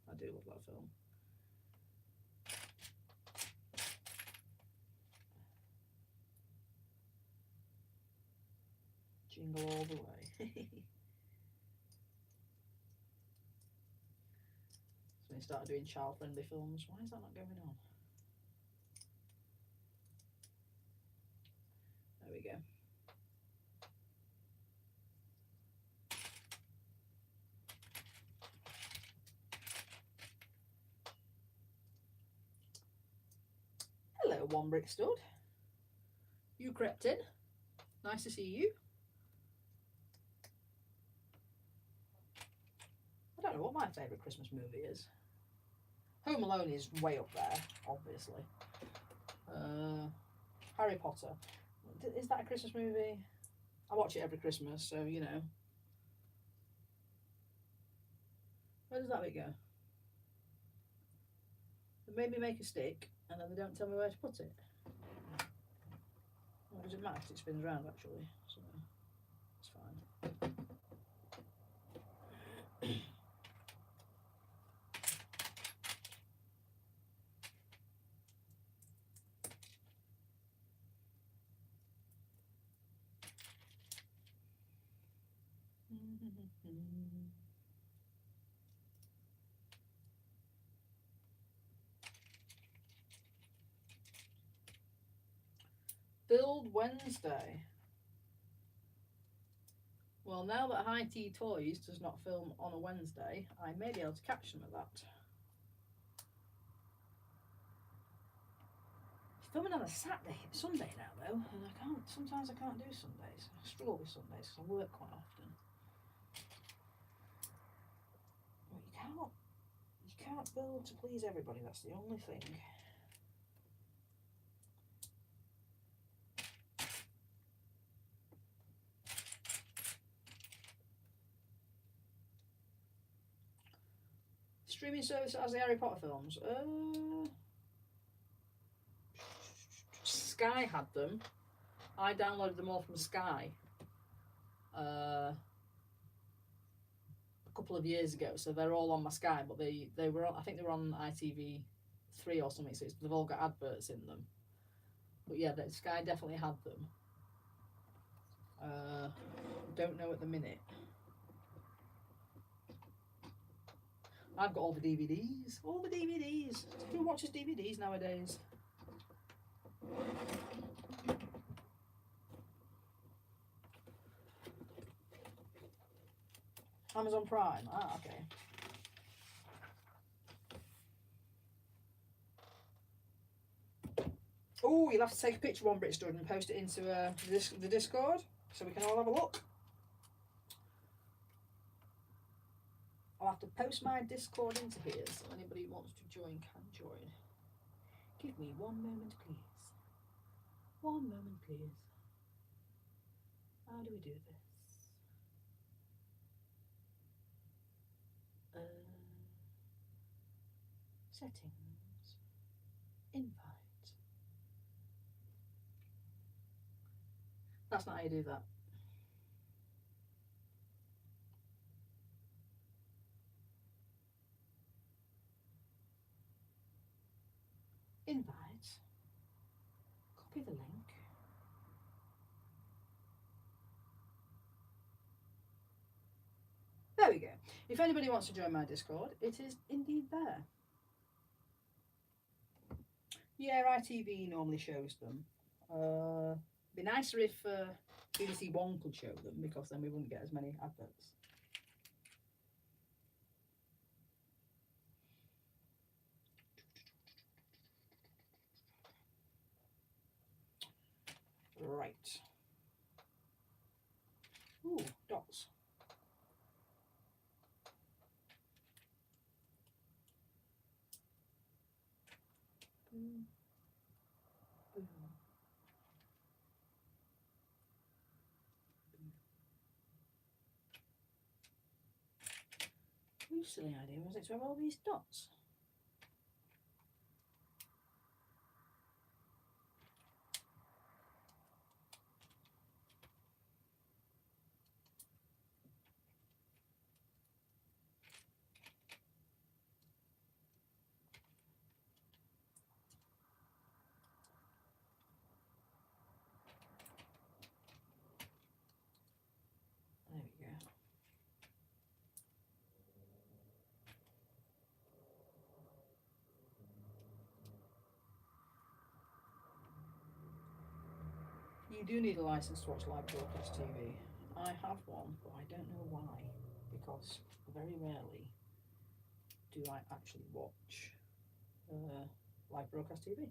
A: I do love that film. Jingle All the Way. So we started doing child-friendly films. Why is that not going on? go. Hello, one brick stud. You crept in. Nice to see you. I don't know what my favourite Christmas movie is. Home Alone is way up there, obviously. Harry Potter. Is that a Christmas movie? I watch it every Christmas, so you know. Where does that bit go? They made me make a stick, and then they don't tell me where to put it. Well, does it matter? It spins around actually, so it's fine. Build Wednesday. Well, now that High Tea Toys does not film on a Wednesday, I may be able to catch some of that. It's filming on a Sunday now though, and sometimes I can't do Sundays. I struggle with Sundays because I work quite often. But you can't build to please everybody, that's the only thing. Streaming service that has the Harry Potter films. Sky had them. I downloaded them all from Sky a couple of years ago, so they're all on my Sky. But they were on, I think they were on ITV3 or something. So they've all got adverts in them. But yeah, Sky definitely had them. Don't know at the minute. I've got all the DVDs. All the DVDs. Who watches DVDs nowadays? Amazon Prime. Ah, okay. Oh, you'll have to take a picture of one Brit Stud and post it into the Discord so we can all have a look. I'll have to post my Discord into here so anybody who wants to join can join. Give me one moment, please. One moment, please. How do we do this? Settings. Invite. That's not how you do that. Invite. Copy the link. There we go. If anybody wants to join my Discord, it is indeed there. Yeah, ITV normally shows them. Be nicer if BBC One could show them, because then we wouldn't get as many adverts. Right. Ooh, dots. Boom. Boom. Whose silly idea was it to have all these dots? There we go. You do need a license to watch live broadcast TV. I have one, but I don't know why, because very rarely do I actually watch live broadcast TV.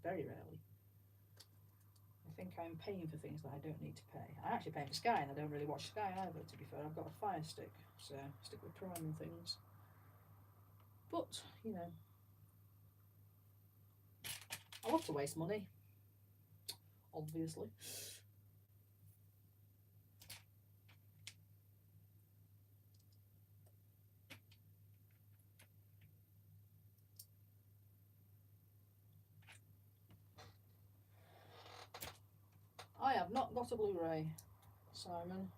A: Very rarely. I think I'm paying for things that I don't need to pay. I actually pay for Sky, and I don't really watch Sky either, to be fair. I've got a Fire Stick, so I stick with Prime and things. But, you know, I love to waste money, obviously. I have not got a Blu-ray, Simon.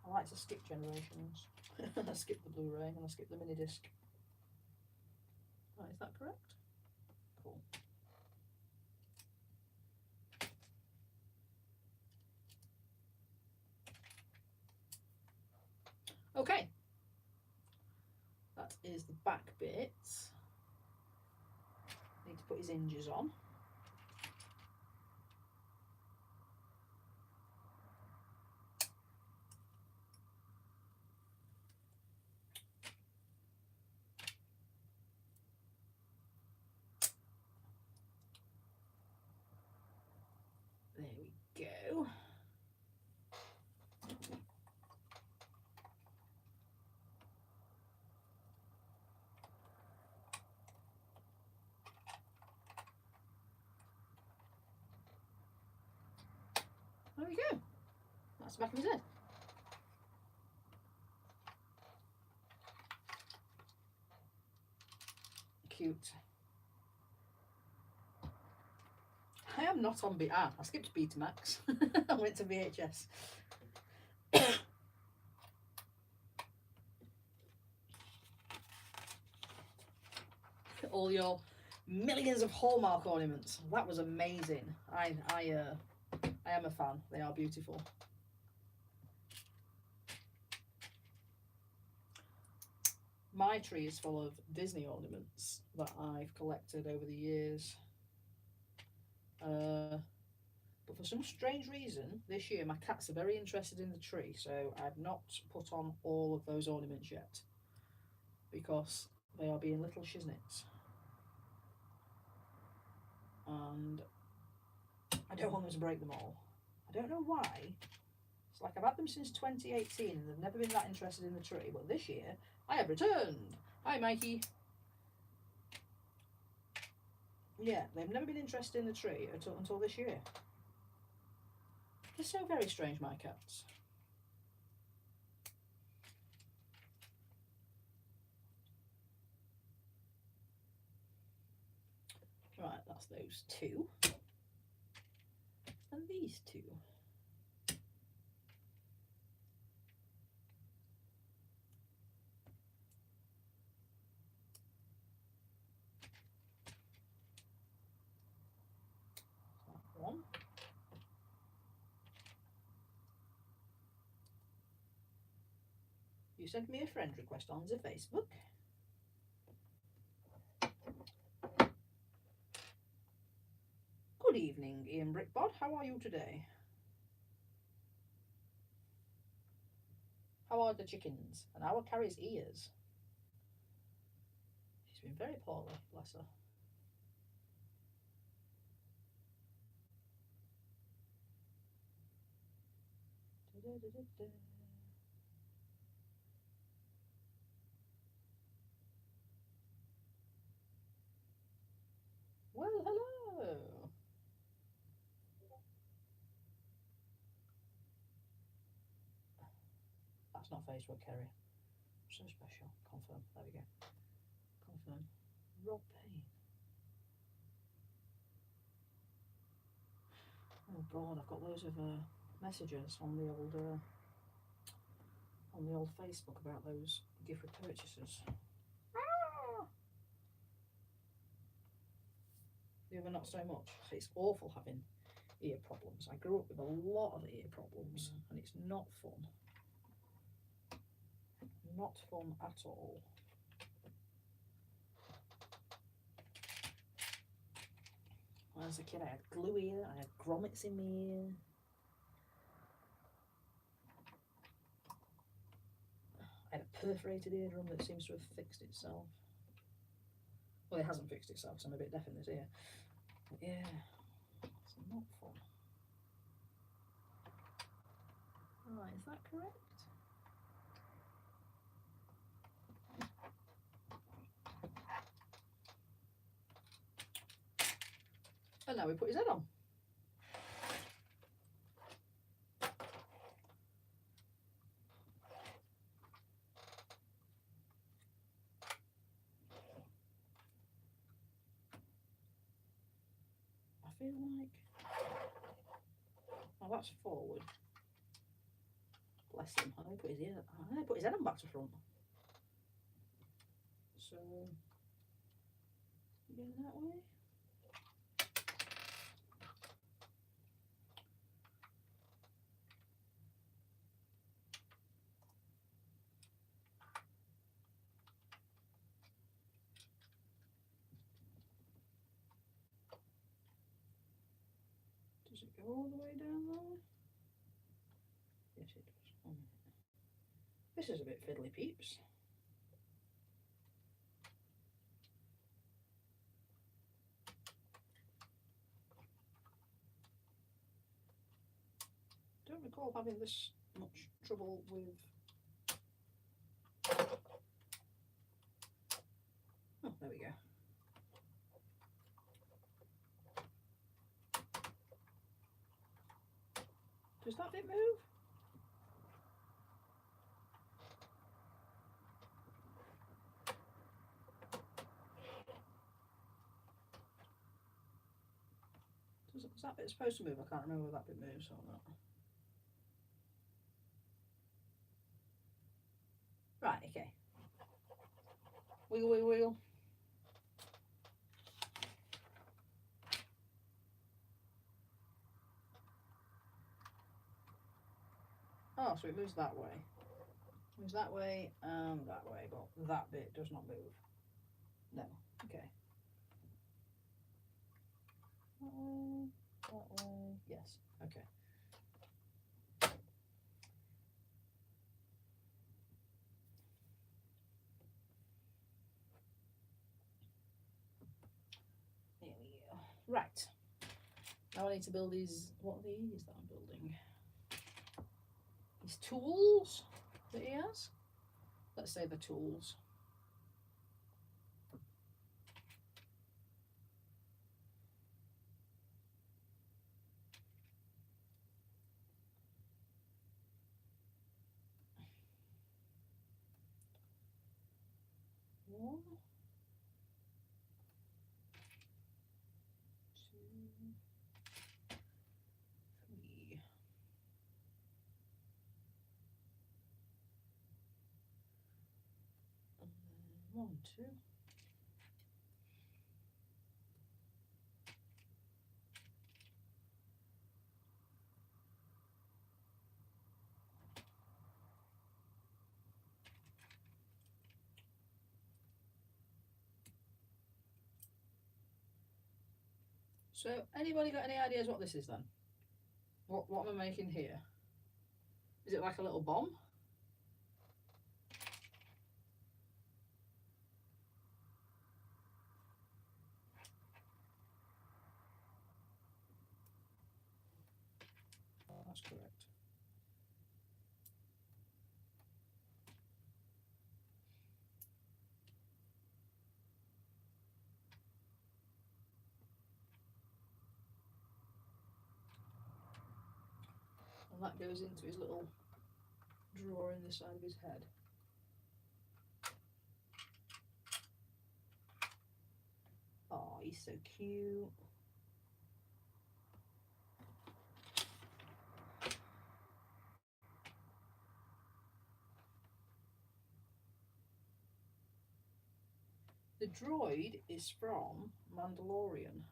A: I like to skip generations. I skip the Blu-ray and I skip the mini disc. Right, is that correct? Cool. Okay. That is the back bit. Need to put his hinges on. There we go. There we go. That's the back of his head. Cute. I am not on I skipped Betamax. I went to VHS. All your millions of Hallmark ornaments. That was amazing. I am a fan. They are beautiful. My tree is full of Disney ornaments that I've collected over the years. But for some strange reason, this year my cats are very interested in the tree, so I've not put on all of those ornaments yet because they are being little shiznits. And I don't want them to break them all. I don't know why. It's like I've had them since 2018 and they've never been that interested in the tree, but this year I have returned. Hi, Mikey. Yeah, they've never been interested in the tree until this year. They're so very strange, my cats. Right, that's those two. And these two. That one. You sent me a friend request on the Facebook. Good evening, Ian Brickbod. How are you today? How are the chickens? And how are Carrie's ears? She's been very poorly, bless her. Well, hello. That's not Facebook, Kerry. So special. Confirm. There we go. Confirm. Rob Payne. Oh God, I've got loads of messages on the old Facebook about those gift purchases. Ah! The other not so much. It's awful having ear problems. I grew up with a lot of ear problems and it's not fun. Not fun at all. As a kid, I had glue here, I had grommets in my ear. I had a perforated eardrum that seems to have fixed itself. Well, it hasn't fixed itself, so I'm a bit deaf in this ear. But yeah, it's not fun. Right, is that correct? And now we put his head on. I feel like, oh, that's forward. Bless him. I put his head on back to front. So, go that way. Does it go all the way down there? Yes, it does. This is a bit fiddly, peeps. Don't recall having this much trouble with. Oh, there we go. Does that bit move? Is that bit supposed to move? I can't remember whether that bit moves or not. Right, okay. Wiggle, wiggle, wiggle. Oh, so it moves that way. Moves that way and that way, but that bit does not move. No, okay. That way, yes, okay. There we go. Right. Now I need to build these, what are these that I'm building? These tools that he has? Let's say the tools. One, two, three. And then 1, 2. So, anybody got any ideas what this is then? What am I making here? Is it like a little bomb? Oh, that's correct. And that goes into his little drawer in the side of his head. Oh, he's so cute. The droid is from Mandalorian,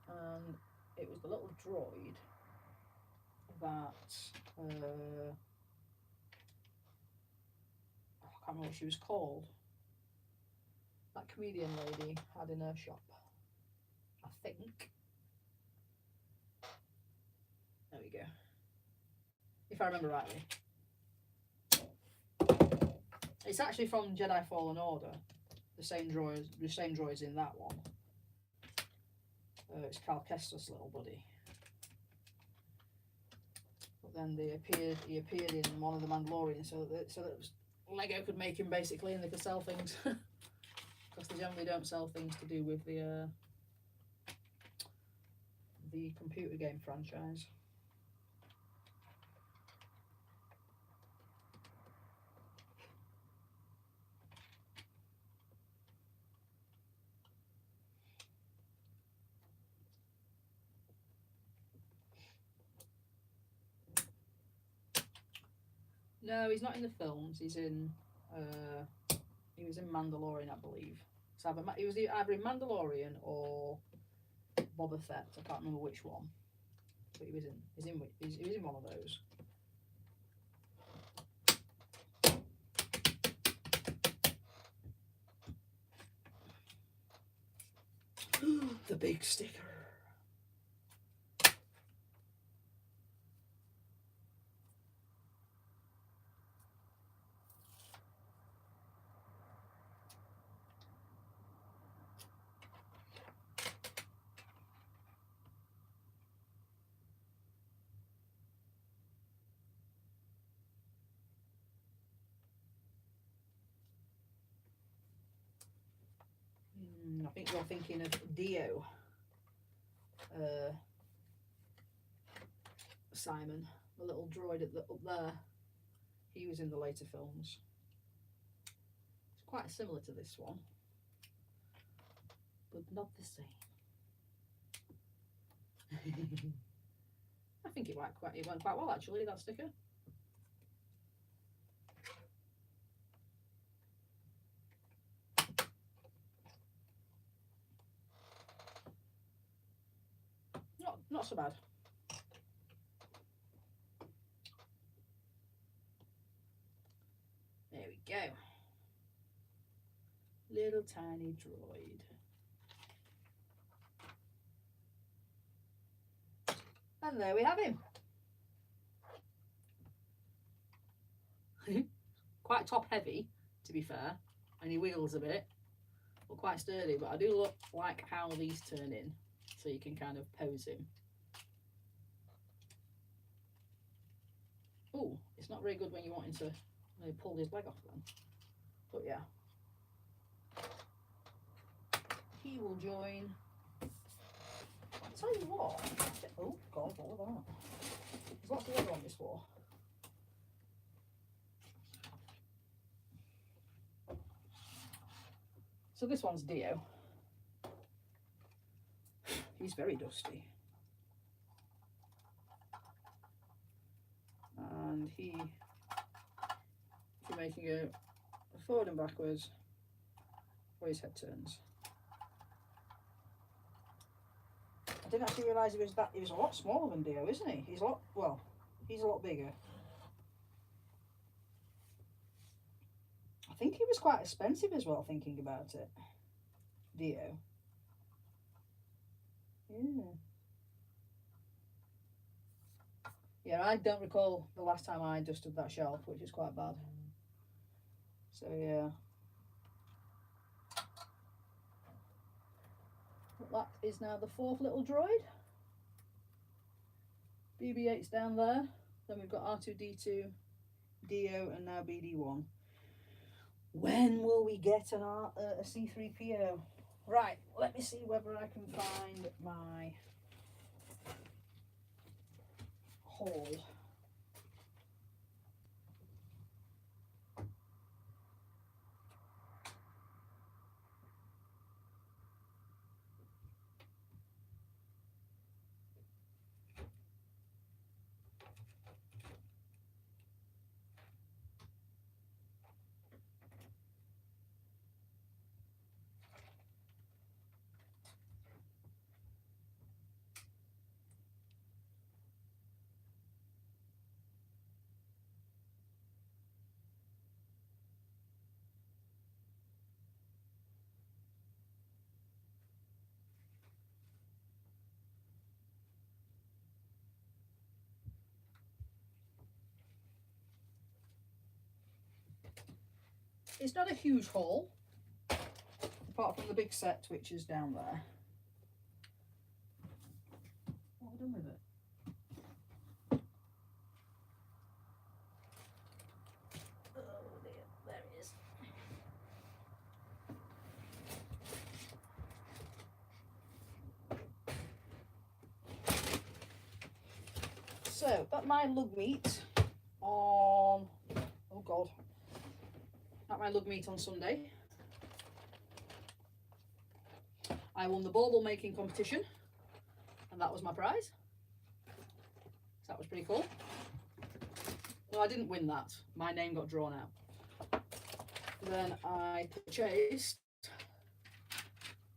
A: and it was the little droid that I can't remember what she was called. That comedian lady had in her shop. I think. There we go. If I remember rightly. It's actually from Jedi Fallen Order. The same droids in that one. It's Cal Kestis' little buddy. But then he appeared in one of the Mandalorians, so that Lego could make him basically, and they could sell things. Because they generally don't sell things to do with the computer game franchise. No, he's not in the films. He's in. He was in Mandalorian, I believe. So he was either in Mandalorian or Boba Fett. I can't remember which one, but he was in one of those. The big sticker. I think you're thinking of Dio. Simon, the little droid up there. He was in the later films. It's quite similar to this one, but not the same. I think it went quite well actually, that sticker. Not so bad. There we go. Little tiny droid. And there we have him. Quite top heavy, to be fair, and he wiggles a bit, but quite sturdy. But I do like how these turn in, so you can kind of pose him. Oh, it's not very good when you're wanting to pull his leg off then. But yeah. He will join. I'll tell you what. Oh God, what was that? There's lots of leather on this floor. So this one's Dio. He's very dusty. And if you're making a forward and backwards, where his head turns. I didn't actually realise he was a lot smaller than Dio, isn't he? He's a lot bigger. I think he was quite expensive as well, thinking about it. Dio. Yeah. Yeah, I don't recall the last time I dusted that shelf, which is quite bad. So yeah. That is now the fourth little droid. BB-8's down there. Then we've got R2-D2, Dio, and now BD-1. When will we get a C-3PO? Right, let me see whether I can find my haul. It's not a huge haul, apart from the big set which is down there. What have I done with it? Oh dear, there it is. So, at my lug meet on, oh god, at my lug meet on Sunday, I won the bauble making competition, and that was my prize. So that was pretty cool. No, I didn't win that. My name got drawn out. Then I purchased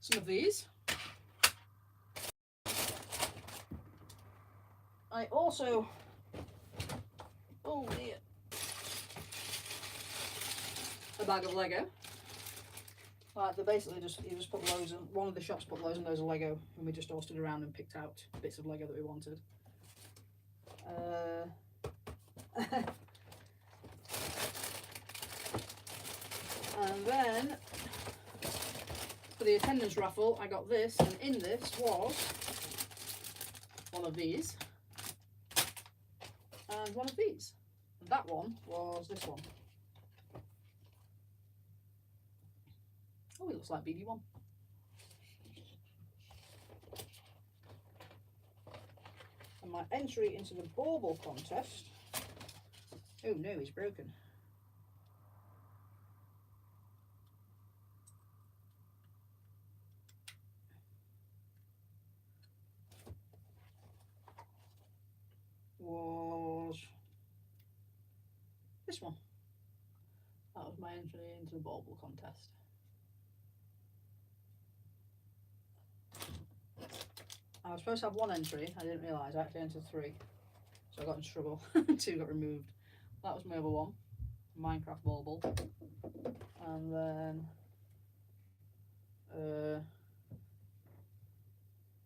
A: some of these. I also, oh dear, a bag of Lego. Like they basically just, you just put loads in, one of the shops put loads and loads of Lego, and we just all stood around and picked out bits of Lego that we wanted. And then for the attendance raffle, I got this, and in this was one of these and one of these. And that one was this one. Oh, it looks like BB1. And my entry into the bauble contest. Oh no, he's broken. Was this one. That was my entry into the bauble contest. I was supposed to have one entry, I didn't realise, I actually entered 3. So I got in trouble. 2 got removed. That was my other one, Minecraft bauble. And then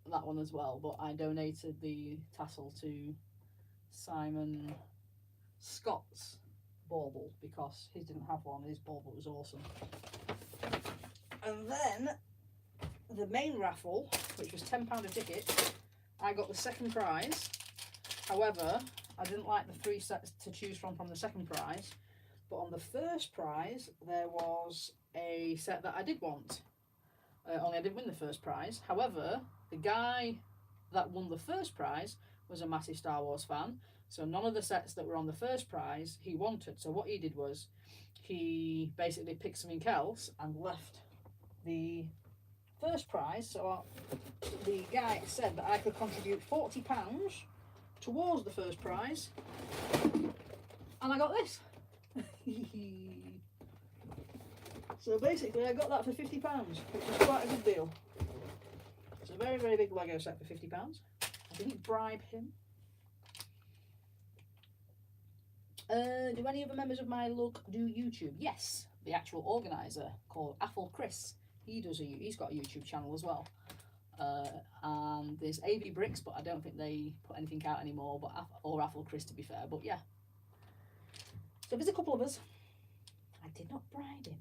A: that one as well, but I donated the tassel to Simon Scott's bauble because he didn't have one. His bauble was awesome. And then the main raffle, which was £10 a ticket, I got the second prize. However, I didn't like the 3 sets to choose from the second prize, but on the first prize there was a set that I did want. Only I didn't win the first prize. However, the guy that won the first prize was a massive Star Wars fan, so none of the sets that were on the first prize he wanted. So what he did was he basically picked something else and left the first prize. So the guy said that I could contribute £40 towards the first prize, and I got this. So basically I got that for £50, which was quite a good deal. It's a very, very big Lego set for £50. I didn't bribe him. Do any other members of my lug do YouTube? Yes, the actual organiser called Apple Chris. He's got a YouTube channel as well. And there's AV Bricks, but I don't think they put anything out anymore. But or Apple Chris, to be fair. But yeah, so there's a couple of us. I did not bribe him,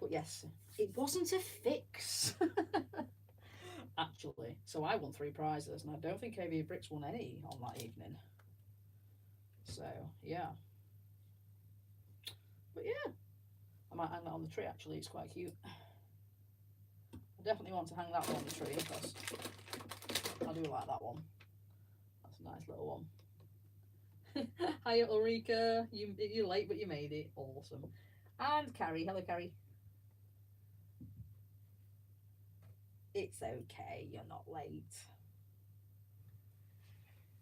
A: but yes, it wasn't a fix. Actually, so I won 3 prizes, and I don't think AV Bricks won any on that evening. So yeah, but yeah, I might hang that on the tree. Actually, it's quite cute. I definitely want to hang that one on the tree because I do like that one. That's a nice little one. Hi Ulrika, you're late but you made it. Awesome. And Carrie, hello Carrie. It's okay, you're not late.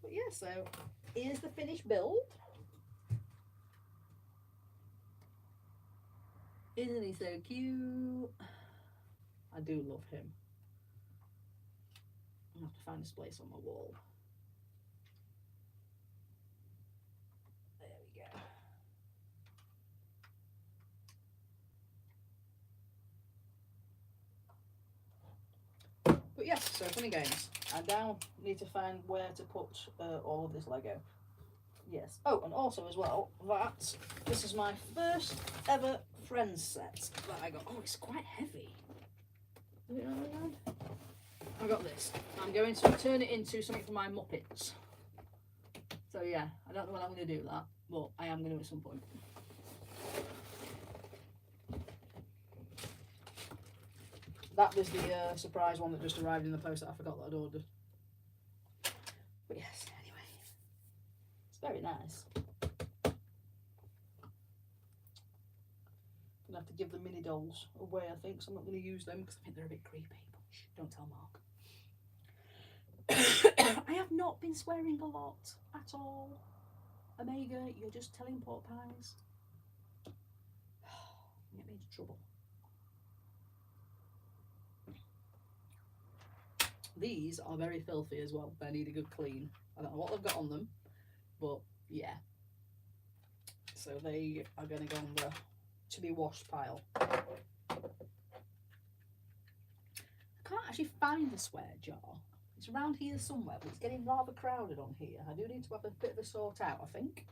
A: But yeah, so here's the finished build. Isn't he so cute? I do love him. I'll have to find his place on my wall. There we go. But yes, so funny games. I now need to find where to put all of this Lego. Yes. Oh, and also as well, that this is my first ever Friends set that I got. Oh, it's quite heavy. Is it really around? I got this. I'm going to turn it into something for my Muppets. So yeah, I don't know when I'm going to do that, but I am going to at some point. That was the surprise one that just arrived in the post that I forgot that I'd ordered. But yes, anyway, it's very nice. I'm going to have to give the mini dolls away, I think, so I'm not going to use them because I think they're a bit creepy. But shh, don't tell Mark. I have not been swearing a lot at all. Omega, you're just telling pork pies. Get me into trouble. These are very filthy as well. They need a good clean. I don't know what they've got on them, but yeah. So they are going to go on the to be washed pile. I can't actually find the swear jar. It's around here somewhere, but it's getting rather crowded on here. I do need to have a bit of a sort out, I think.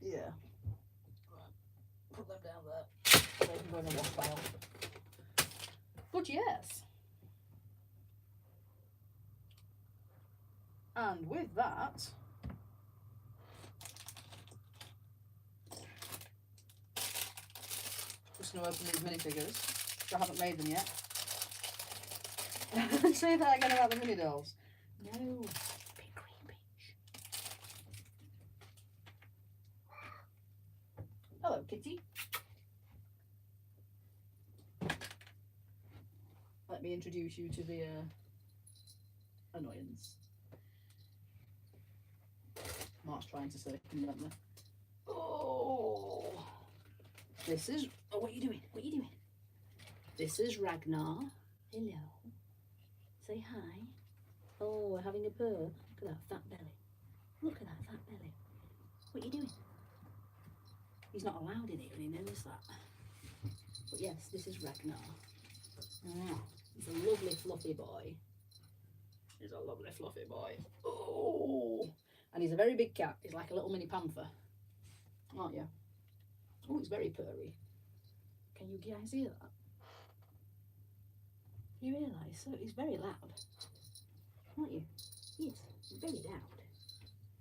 A: Yeah. Put them down there. They can go in the wash pile. But yes. And with that, just going to open these minifigures. I haven't made them yet. Say that again about the mini dolls. No, be creepy. Hello, kitty. Let me introduce you to the annoyance. Mark's trying to circumvent me. Oh, this is. Oh, what are you doing? What are you doing? This is Ragnar. Hello. Say hi. Oh, we're having a purr. Look at that fat belly. Look at that fat belly. What are you doing? He's not allowed in here and he knows that. But yes, this is Ragnar. He's a lovely fluffy boy. He's a lovely fluffy boy. Oh, and he's a very big cat. He's like a little mini panther, aren't you? Oh, he's very purry. Can you guys hear that? You realise? So he's very loud, aren't you? Yes, very loud.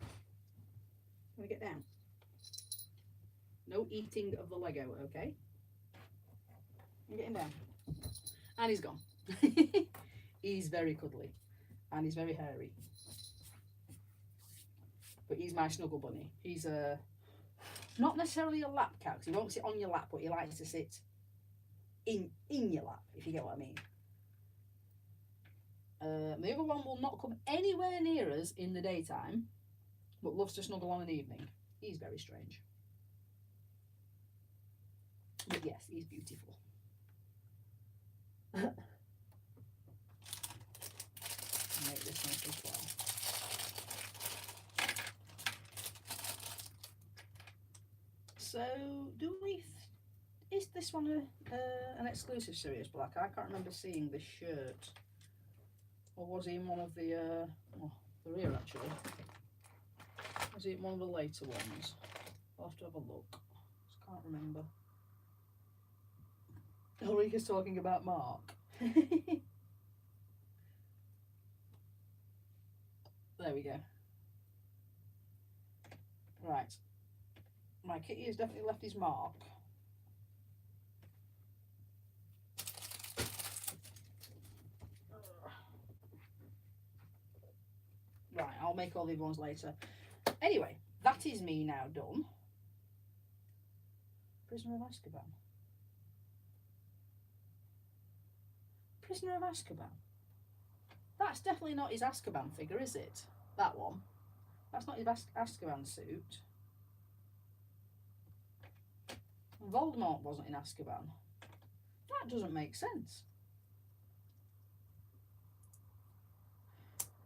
A: Can we get down? No eating of the Lego, okay? I'm getting down. And he's gone. He's very cuddly. And he's very hairy. But he's my snuggle bunny. He's not necessarily a lap cat, because he won't sit on your lap, but he likes to sit in your lap, if you get what I mean. The other one will not come anywhere near us in the daytime, but loves to snuggle on an evening. He's very strange. But yes, he's beautiful. Make this nice as well. So, is this one an exclusive Sirius Black? I can't remember seeing this shirt. Or was he in one of the the rear actually? Was he in one of the later ones? I'll have to have a look. Just can't remember. Ulrika's talking about Mark. There we go. Right. My kitty has definitely left his mark. Right, I'll make all the other ones later. Anyway, that is me now done. Prisoner of Azkaban. Prisoner of Azkaban. That's definitely not his Azkaban figure, is it? That one. That's not his Azkaban suit. Voldemort wasn't in Azkaban. That doesn't make sense.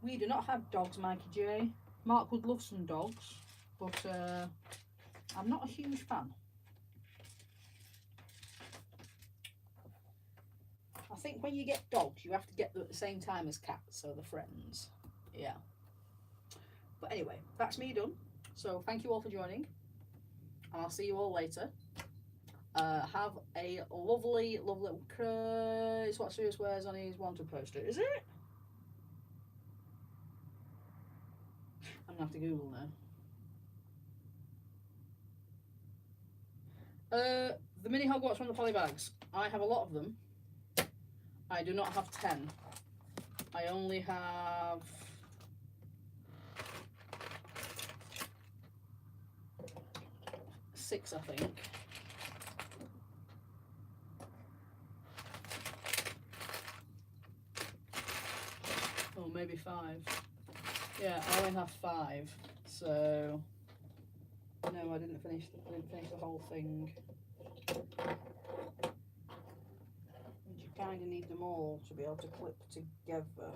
A: We do not have dogs, Mikey J. Mark would love some dogs, but I'm not a huge fan. I think when you get dogs, you have to get them at the same time as cats, so they're friends. Yeah. But anyway, that's me done. So thank you all for joining, and I'll see you all later. Have a lovely, lovely. It's what Sirius wears on his wanted poster. Is it? I'm gonna have to Google now. The mini Hogwarts from the polybags. I have a lot of them. I do not have 10. I only have 6, I think. Oh, maybe 5. Yeah, I only have 5. So no, I didn't finish the whole thing. And you kind of need them all to be able to clip together.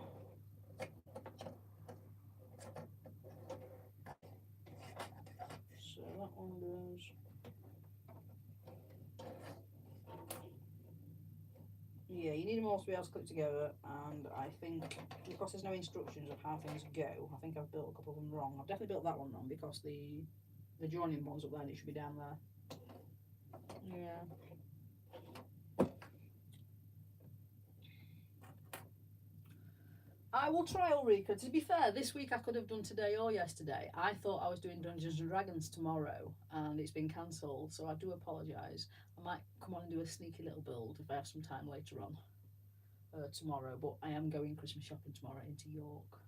A: So that one goes. Yeah, you need them all to be able to clip together, and I think because there's no instructions of how things go, I think I've built a couple of them wrong. I've definitely built that one wrong because the joining one's up there and it should be down there. Yeah. I will try Ulrika. To be fair, this week I could have done today or yesterday. I thought I was doing Dungeons and Dragons tomorrow and it's been cancelled, so I do apologise. I might come on and do a sneaky little build if I have some time later on tomorrow, but I am going Christmas shopping tomorrow into York.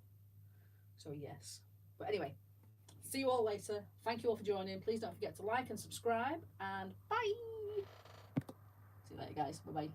A: So yes. But anyway, see you all later. Thank you all for joining. Please don't forget to like and subscribe, and bye. See you later, guys. Bye-bye.